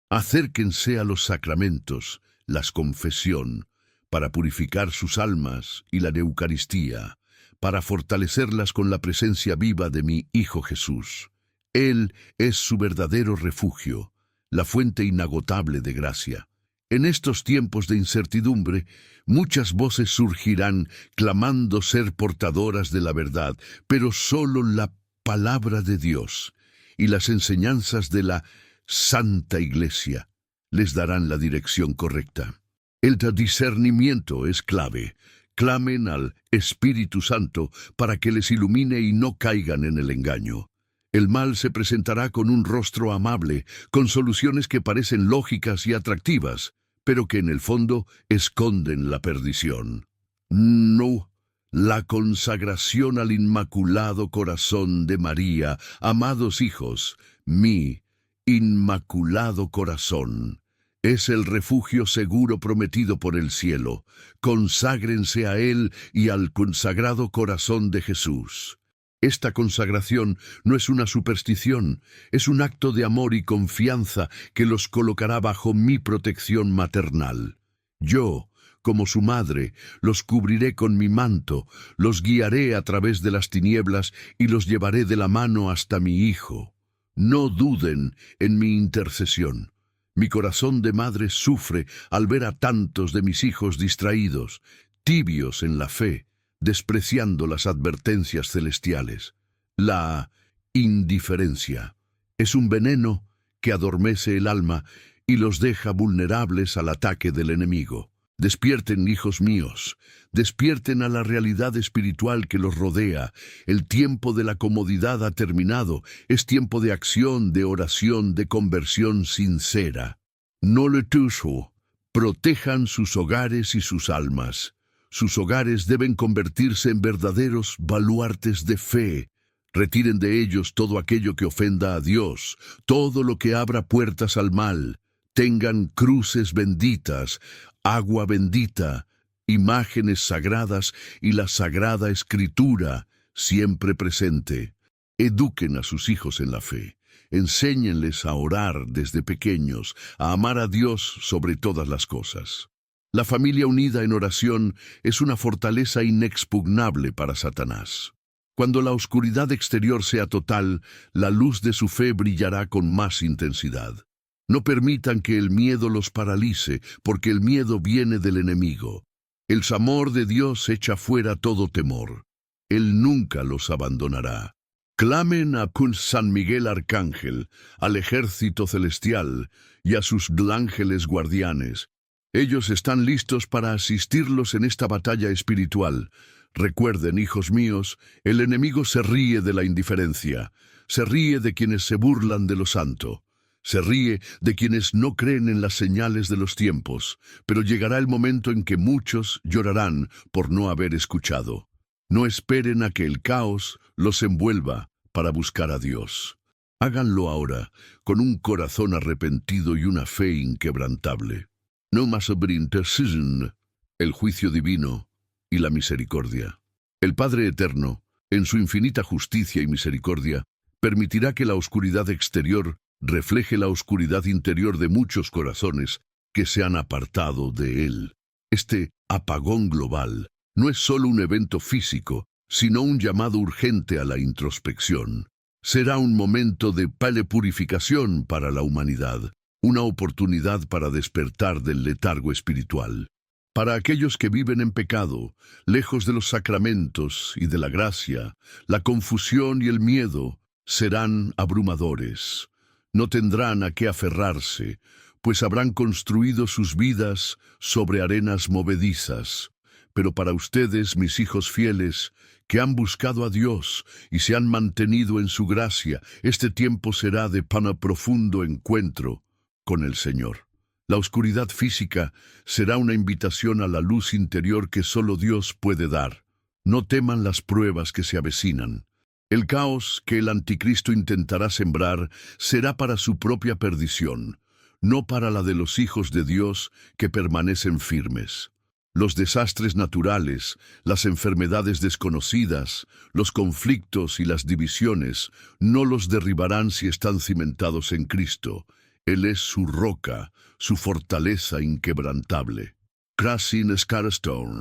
Acérquense a los sacramentos, la confesión, para purificar sus almas y la Eucaristía, para fortalecerlas con la presencia viva de mi Hijo Jesús. Él es su verdadero refugio, la fuente inagotable de gracia. En estos tiempos de incertidumbre, muchas voces surgirán clamando ser portadoras de la verdad, pero solo la palabra de Dios y las enseñanzas de la Santa Iglesia les darán la dirección correcta. El discernimiento es clave. Clamen al Espíritu Santo para que les ilumine y no caigan en el engaño. El mal se presentará con un rostro amable, con soluciones que parecen lógicas y atractivas, pero que en el fondo esconden la perdición. No, la consagración al Inmaculado Corazón de María, amados hijos, mi Inmaculado Corazón, es el refugio seguro prometido por el cielo. Conságrense a Él y al consagrado corazón de Jesús. Esta consagración no es una superstición, es un acto de amor y confianza que los colocará bajo mi protección maternal. Yo, como su madre, los cubriré con mi manto, los guiaré a través de las tinieblas y los llevaré de la mano hasta mi Hijo. No duden en mi intercesión. Mi corazón de madre sufre al ver a tantos de mis hijos distraídos, tibios en la fe, despreciando las advertencias celestiales. La indiferencia es un veneno que adormece el alma y los deja vulnerables al ataque del enemigo. Despierten, hijos míos, despierten a la realidad espiritual que los rodea. El tiempo de la comodidad ha terminado, es tiempo de acción, de oración, de conversión sincera. No le tuso, protejan sus hogares y sus almas. Sus hogares deben convertirse en verdaderos baluartes de fe. Retiren de ellos todo aquello que ofenda a Dios, todo lo que abra puertas al mal. Tengan cruces benditas, agua bendita, imágenes sagradas y la Sagrada Escritura siempre presente. Eduquen a sus hijos en la fe. Enséñenles a orar desde pequeños, a amar a Dios sobre todas las cosas. La familia unida en oración es una fortaleza inexpugnable para Satanás. Cuando la oscuridad exterior sea total, la luz de su fe brillará con más intensidad. No permitan que el miedo los paralice, porque el miedo viene del enemigo. El amor de Dios echa fuera todo temor. Él nunca los abandonará. Clamen a San Miguel Arcángel, al ejército celestial y a sus ángeles guardianes. Ellos están listos para asistirlos en esta batalla espiritual. Recuerden, hijos míos, el enemigo se ríe de la indiferencia, se ríe de quienes se burlan de lo santo, se ríe de quienes no creen en las señales de los tiempos, pero llegará el momento en que muchos llorarán por no haber escuchado. No esperen a que el caos los envuelva para buscar a Dios. Háganlo ahora, con un corazón arrepentido y una fe inquebrantable. No más intercesión, el juicio divino y la misericordia. El Padre Eterno, en su infinita justicia y misericordia, permitirá que la oscuridad exterior refleje la oscuridad interior de muchos corazones que se han apartado de Él. Este apagón global no es solo un evento físico, sino un llamado urgente a la introspección. Será un momento de purificación para la humanidad, una oportunidad para despertar del letargo espiritual. Para aquellos que viven en pecado, lejos de los sacramentos y de la gracia, la confusión y el miedo serán abrumadores. No tendrán a qué aferrarse, pues habrán construido sus vidas sobre arenas movedizas. Pero para ustedes, mis hijos fieles, que han buscado a Dios y se han mantenido en su gracia, este tiempo será de profundo encuentro con el Señor. La oscuridad física será una invitación a la luz interior que solo Dios puede dar. No teman las pruebas que se avecinan. El caos que el anticristo intentará sembrar será para su propia perdición, no para la de los hijos de Dios que permanecen firmes. Los desastres naturales, las enfermedades desconocidas, los conflictos y las divisiones no los derribarán si están cimentados en Cristo. Él es su roca, su fortaleza inquebrantable. Krasin Scarstone.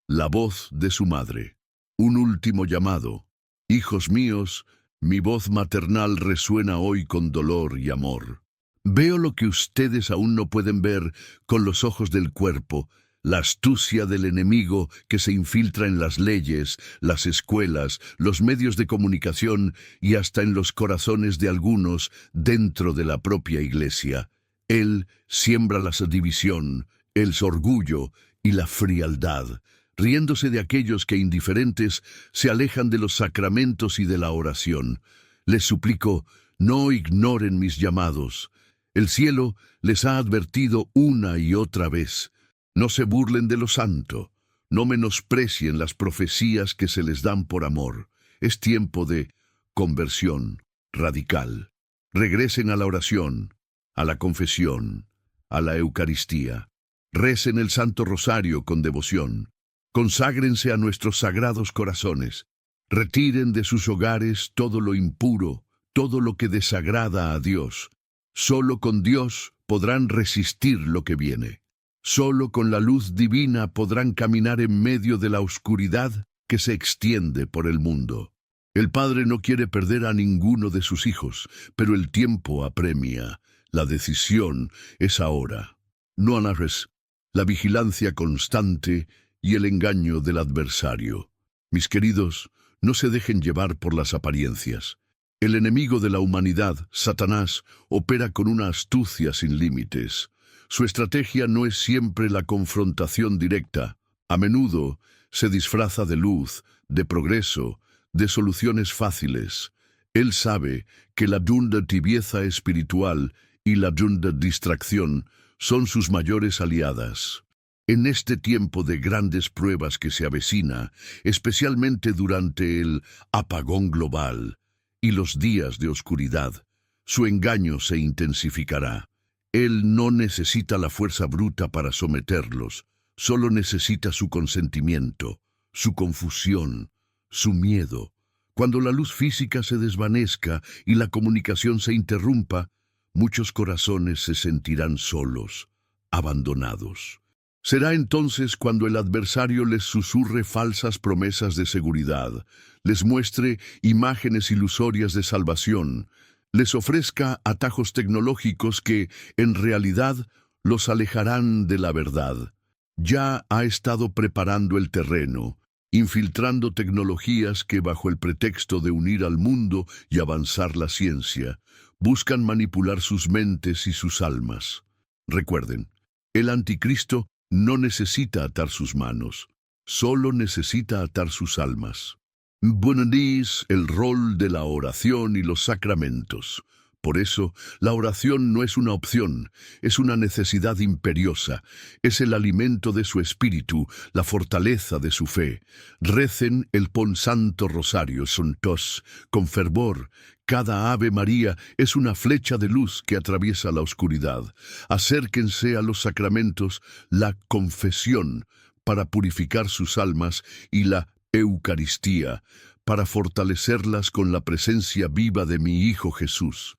La voz de su madre. Un último llamado. Hijos míos, mi voz maternal resuena hoy con dolor y amor. Veo lo que ustedes aún no pueden ver con los ojos del cuerpo, la astucia del enemigo que se infiltra en las leyes, las escuelas, los medios de comunicación y hasta en los corazones de algunos dentro de la propia iglesia. Él siembra la división, el orgullo y la frialdad, riéndose de aquellos que indiferentes se alejan de los sacramentos y de la oración. Les suplico, no ignoren mis llamados. El cielo les ha advertido una y otra vez. No se burlen de lo santo, no menosprecien las profecías que se les dan por amor. Es tiempo de conversión radical. Regresen a la oración, a la confesión, a la Eucaristía. Recen el Santo Rosario con devoción. Conságrense a nuestros sagrados corazones. Retiren de sus hogares todo lo impuro, todo lo que desagrada a Dios. Solo con Dios podrán resistir lo que viene. Solo con la luz divina podrán caminar en medio de la oscuridad que se extiende por el mundo. El Padre no quiere perder a ninguno de sus hijos, pero el tiempo apremia. La decisión es ahora. No anarres, la vigilancia constante y el engaño del adversario. Mis queridos, no se dejen llevar por las apariencias. El enemigo de la humanidad, Satanás, opera con una astucia sin límites. Su estrategia no es siempre la confrontación directa. A menudo se disfraza de luz, de progreso, de soluciones fáciles. Él sabe que la dunda tibieza espiritual y la dunda distracción son sus mayores aliadas. En este tiempo de grandes pruebas que se avecina, especialmente durante el apagón global y los días de oscuridad, su engaño se intensificará. Él no necesita la fuerza bruta para someterlos, solo necesita su consentimiento, su confusión, su miedo. Cuando la luz física se desvanezca y la comunicación se interrumpa, muchos corazones se sentirán solos, abandonados. Será entonces cuando el adversario les susurre falsas promesas de seguridad, les muestre imágenes ilusorias de salvación, les ofrezca atajos tecnológicos que, en realidad, los alejarán de la verdad. Ya ha estado preparando el terreno, infiltrando tecnologías que, bajo el pretexto de unir al mundo y avanzar la ciencia, buscan manipular sus mentes y sus almas. Recuerden, el anticristo no necesita atar sus manos, solo necesita atar sus almas. Buenadís el rol de la oración y los sacramentos. Por eso, la oración no es una opción, es una necesidad imperiosa, es el alimento de su espíritu, la fortaleza de su fe. Recen el Pon Santo Rosario Santos con fervor. Cada Ave María es una flecha de luz que atraviesa la oscuridad. Acérquense a los sacramentos, la confesión, para purificar sus almas, y la Eucaristía, para fortalecerlas con la presencia viva de mi Hijo Jesús.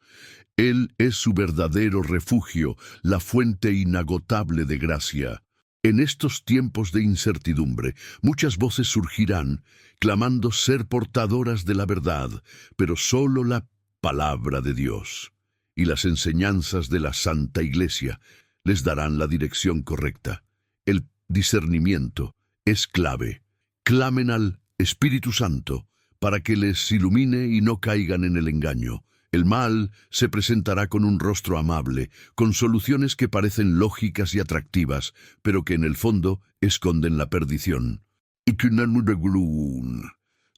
Él es su verdadero refugio, la fuente inagotable de gracia. En estos tiempos de incertidumbre, muchas voces surgirán, clamando ser portadoras de la verdad, pero solo la palabra de Dios y las enseñanzas de la Santa Iglesia les darán la dirección correcta. El discernimiento es clave. Clamen al Espíritu Santo para que les ilumine y no caigan en el engaño. El mal se presentará con un rostro amable, con soluciones que parecen lógicas y atractivas, pero que en el fondo esconden la perdición.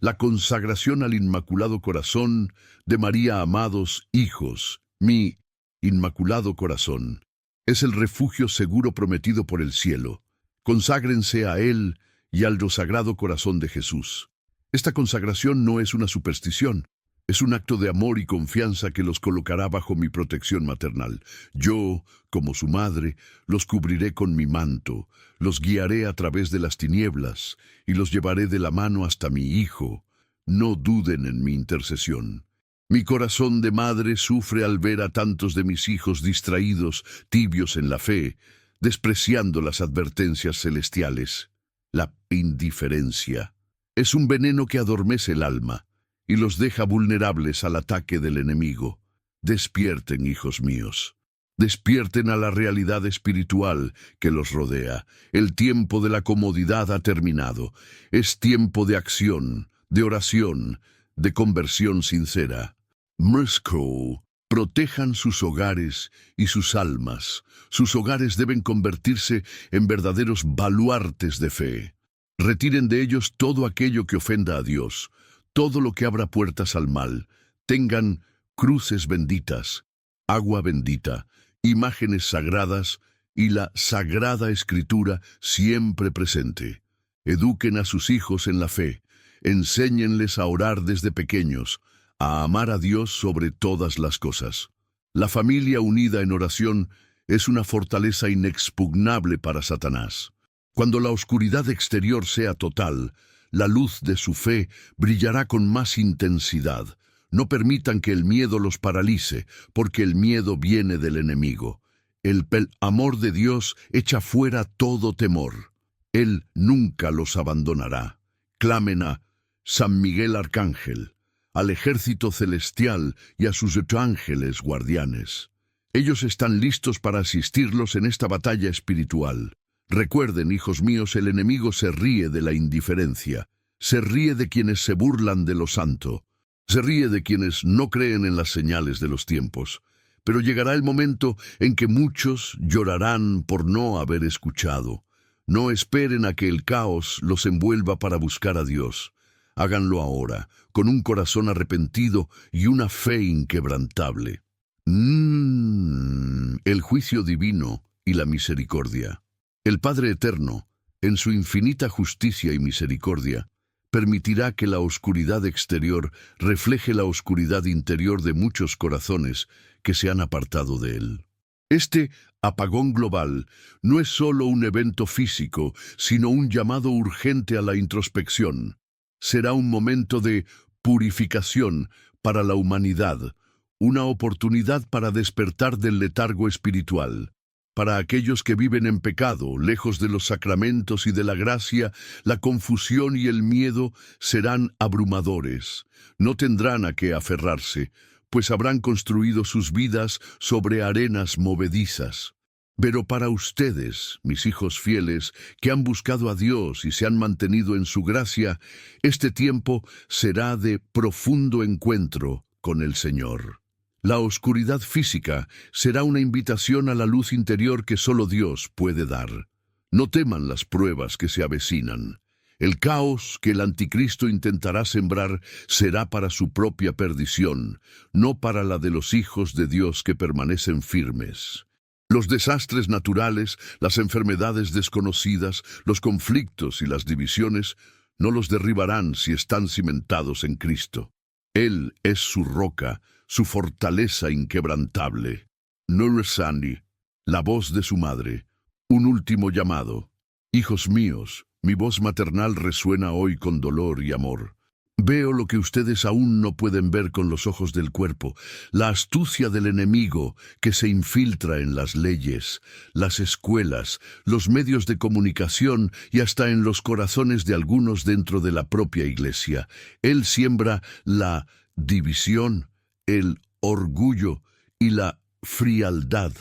La consagración al Inmaculado Corazón de María, amados hijos, mi Inmaculado Corazón, es el refugio seguro prometido por el cielo. Conságrense a Él y al Sagrado Corazón de Jesús. Esta consagración no es una superstición, es un acto de amor y confianza que los colocará bajo mi protección maternal. Yo, como su madre, los cubriré con mi manto, los guiaré a través de las tinieblas y los llevaré de la mano hasta mi Hijo. No duden en mi intercesión. Mi corazón de madre sufre al ver a tantos de mis hijos distraídos, tibios en la fe, despreciando las advertencias celestiales. La indiferencia es un veneno que adormece el alma y los deja vulnerables al ataque del enemigo. Despierten, hijos míos. Despierten a la realidad espiritual que los rodea. El tiempo de la comodidad ha terminado. Es tiempo de acción, de oración, de conversión sincera. Moscow. Protejan sus hogares y sus almas. Sus hogares deben convertirse en verdaderos baluartes de fe. Retiren de ellos todo aquello que ofenda a Dios, todo lo que abra puertas al mal. Tengan cruces benditas, agua bendita, imágenes sagradas y la Sagrada Escritura siempre presente. Eduquen a sus hijos en la fe. Enséñenles a orar desde pequeños, a amar a Dios sobre todas las cosas. La familia unida en oración es una fortaleza inexpugnable para Satanás. Cuando la oscuridad exterior sea total, la luz de su fe brillará con más intensidad. No permitan que el miedo los paralice, porque el miedo viene del enemigo. El amor de Dios echa fuera todo temor. Él nunca los abandonará. Clamen a San Miguel Arcángel, al ejército celestial y a sus ángeles guardianes. Ellos están listos para asistirlos en esta batalla espiritual. Recuerden, hijos míos, el enemigo se ríe de la indiferencia, se ríe de quienes se burlan de lo santo, se ríe de quienes no creen en las señales de los tiempos. Pero llegará el momento en que muchos llorarán por no haber escuchado. No esperen a que el caos los envuelva para buscar a Dios. Háganlo ahora, con un corazón arrepentido y una fe inquebrantable. El juicio divino y la misericordia. El Padre Eterno, en su infinita justicia y misericordia, permitirá que la oscuridad exterior refleje la oscuridad interior de muchos corazones que se han apartado de Él. Este apagón global no es solo un evento físico, sino un llamado urgente a la introspección. Será un momento de purificación para la humanidad, una oportunidad para despertar del letargo espiritual. Para aquellos que viven en pecado, lejos de los sacramentos y de la gracia, la confusión y el miedo serán abrumadores. No tendrán a qué aferrarse, pues habrán construido sus vidas sobre arenas movedizas. Pero para ustedes, mis hijos fieles, que han buscado a Dios y se han mantenido en su gracia, este tiempo será de profundo encuentro con el Señor. La oscuridad física será una invitación a la luz interior que solo Dios puede dar. No teman las pruebas que se avecinan. El caos que el anticristo intentará sembrar será para su propia perdición, no para la de los hijos de Dios que permanecen firmes. Los desastres naturales, las enfermedades desconocidas, los conflictos y las divisiones no los derribarán si están cimentados en Cristo. Él es su roca, su fortaleza inquebrantable. Nursani, la voz de su madre. Un último llamado. Hijos míos, mi voz maternal resuena hoy con dolor y amor. Veo lo que ustedes aún no pueden ver con los ojos del cuerpo, la astucia del enemigo que se infiltra en las leyes, las escuelas, los medios de comunicación y hasta en los corazones de algunos dentro de la propia iglesia. Él siembra la división, el orgullo y la frialdad,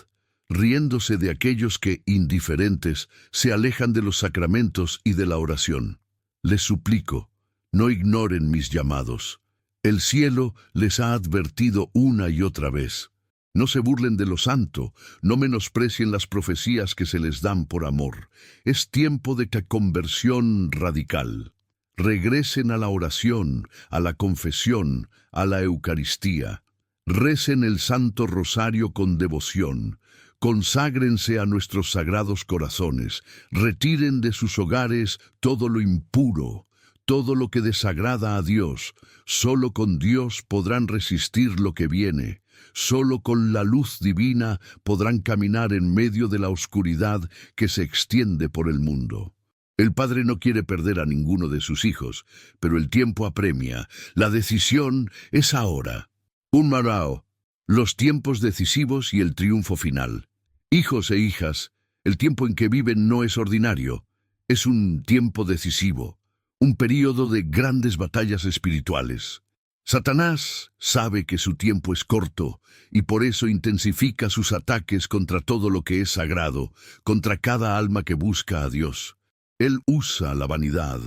riéndose de aquellos que, indiferentes, se alejan de los sacramentos y de la oración. Les suplico, no ignoren mis llamados. El cielo les ha advertido una y otra vez. No se burlen de lo santo, no menosprecien las profecías que se les dan por amor. Es tiempo de conversión radical. Regresen a la oración, a la confesión, a la Eucaristía. Recen el Santo Rosario con devoción. Conságrense a nuestros sagrados corazones. Retiren de sus hogares todo lo impuro, todo lo que desagrada a Dios. Solo con Dios podrán resistir lo que viene. Solo con la luz divina podrán caminar en medio de la oscuridad que se extiende por el mundo. El Padre no quiere perder a ninguno de sus hijos, pero el tiempo apremia. La decisión es ahora. Un marao, los tiempos decisivos y el triunfo final. Hijos e hijas, El tiempo en que viven no es ordinario, es un tiempo decisivo, un período de grandes batallas espirituales. Satanás sabe que su tiempo es corto y por eso intensifica sus ataques contra todo lo que es sagrado, contra cada alma que busca a Dios. Él usa la vanidad,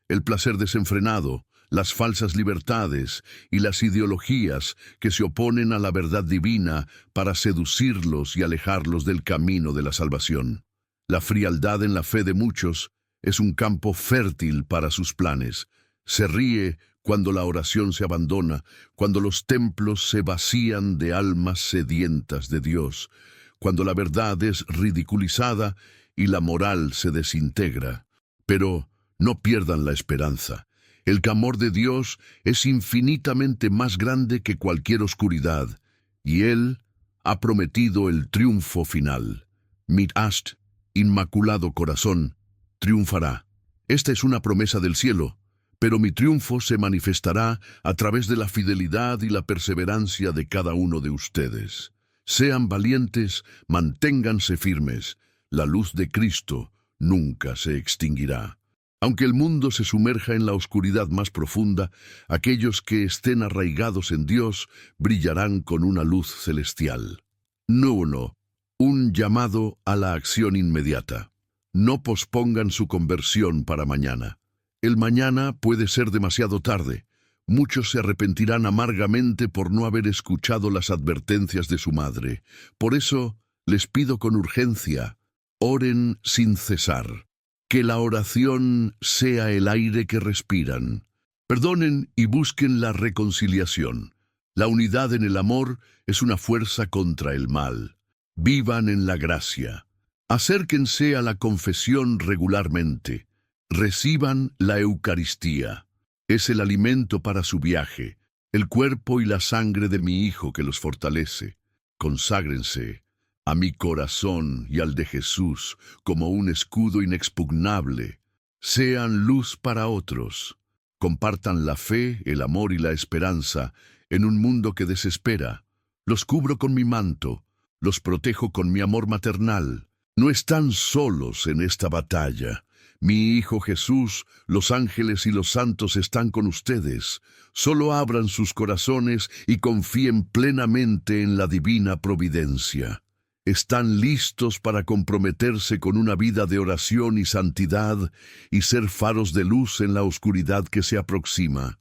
el placer desenfrenado, las falsas libertades y las ideologías que se oponen a la verdad divina para seducirlos y alejarlos del camino de la salvación. La frialdad en la fe de muchos es un campo fértil para sus planes. Se ríe cuando la oración se abandona, cuando los templos se vacían de almas sedientas de Dios, cuando la verdad es ridiculizada y la moral se desintegra. Pero no pierdan la esperanza. El clamor de Dios es infinitamente más grande que cualquier oscuridad, y Él ha prometido el triunfo final. Midast, Inmaculado Corazón, triunfará. Esta es una promesa del cielo, pero mi triunfo se manifestará a través de la fidelidad y la perseverancia de cada uno de ustedes. Sean valientes, manténganse firmes. La luz de Cristo nunca se extinguirá. Aunque el mundo se sumerja en la oscuridad más profunda, aquellos que estén arraigados en Dios brillarán con una luz celestial. 1. Un llamado a la acción inmediata. No pospongan su conversión para mañana. El mañana puede ser demasiado tarde. Muchos se arrepentirán amargamente por no haber escuchado las advertencias de su madre. Por eso, les pido con urgencia, oren sin cesar. Que la oración sea el aire que respiran. Perdonen y busquen la reconciliación. La unidad en el amor es una fuerza contra el mal. Vivan en la gracia. Acérquense a la confesión regularmente. Reciban la Eucaristía. Es el alimento para su viaje, el cuerpo y la sangre de mi Hijo que los fortalece. Conságrense a mi corazón y al de Jesús como un escudo inexpugnable. Sean luz para otros. Compartan la fe, el amor y la esperanza en un mundo que desespera. Los cubro con mi manto, los protejo con mi amor maternal. No están solos en esta batalla. Mi Hijo Jesús, los ángeles y los santos están con ustedes. Solo abran sus corazones y confíen plenamente en la divina providencia. Están listos para comprometerse con una vida de oración y santidad y ser faros de luz en la oscuridad que se aproxima.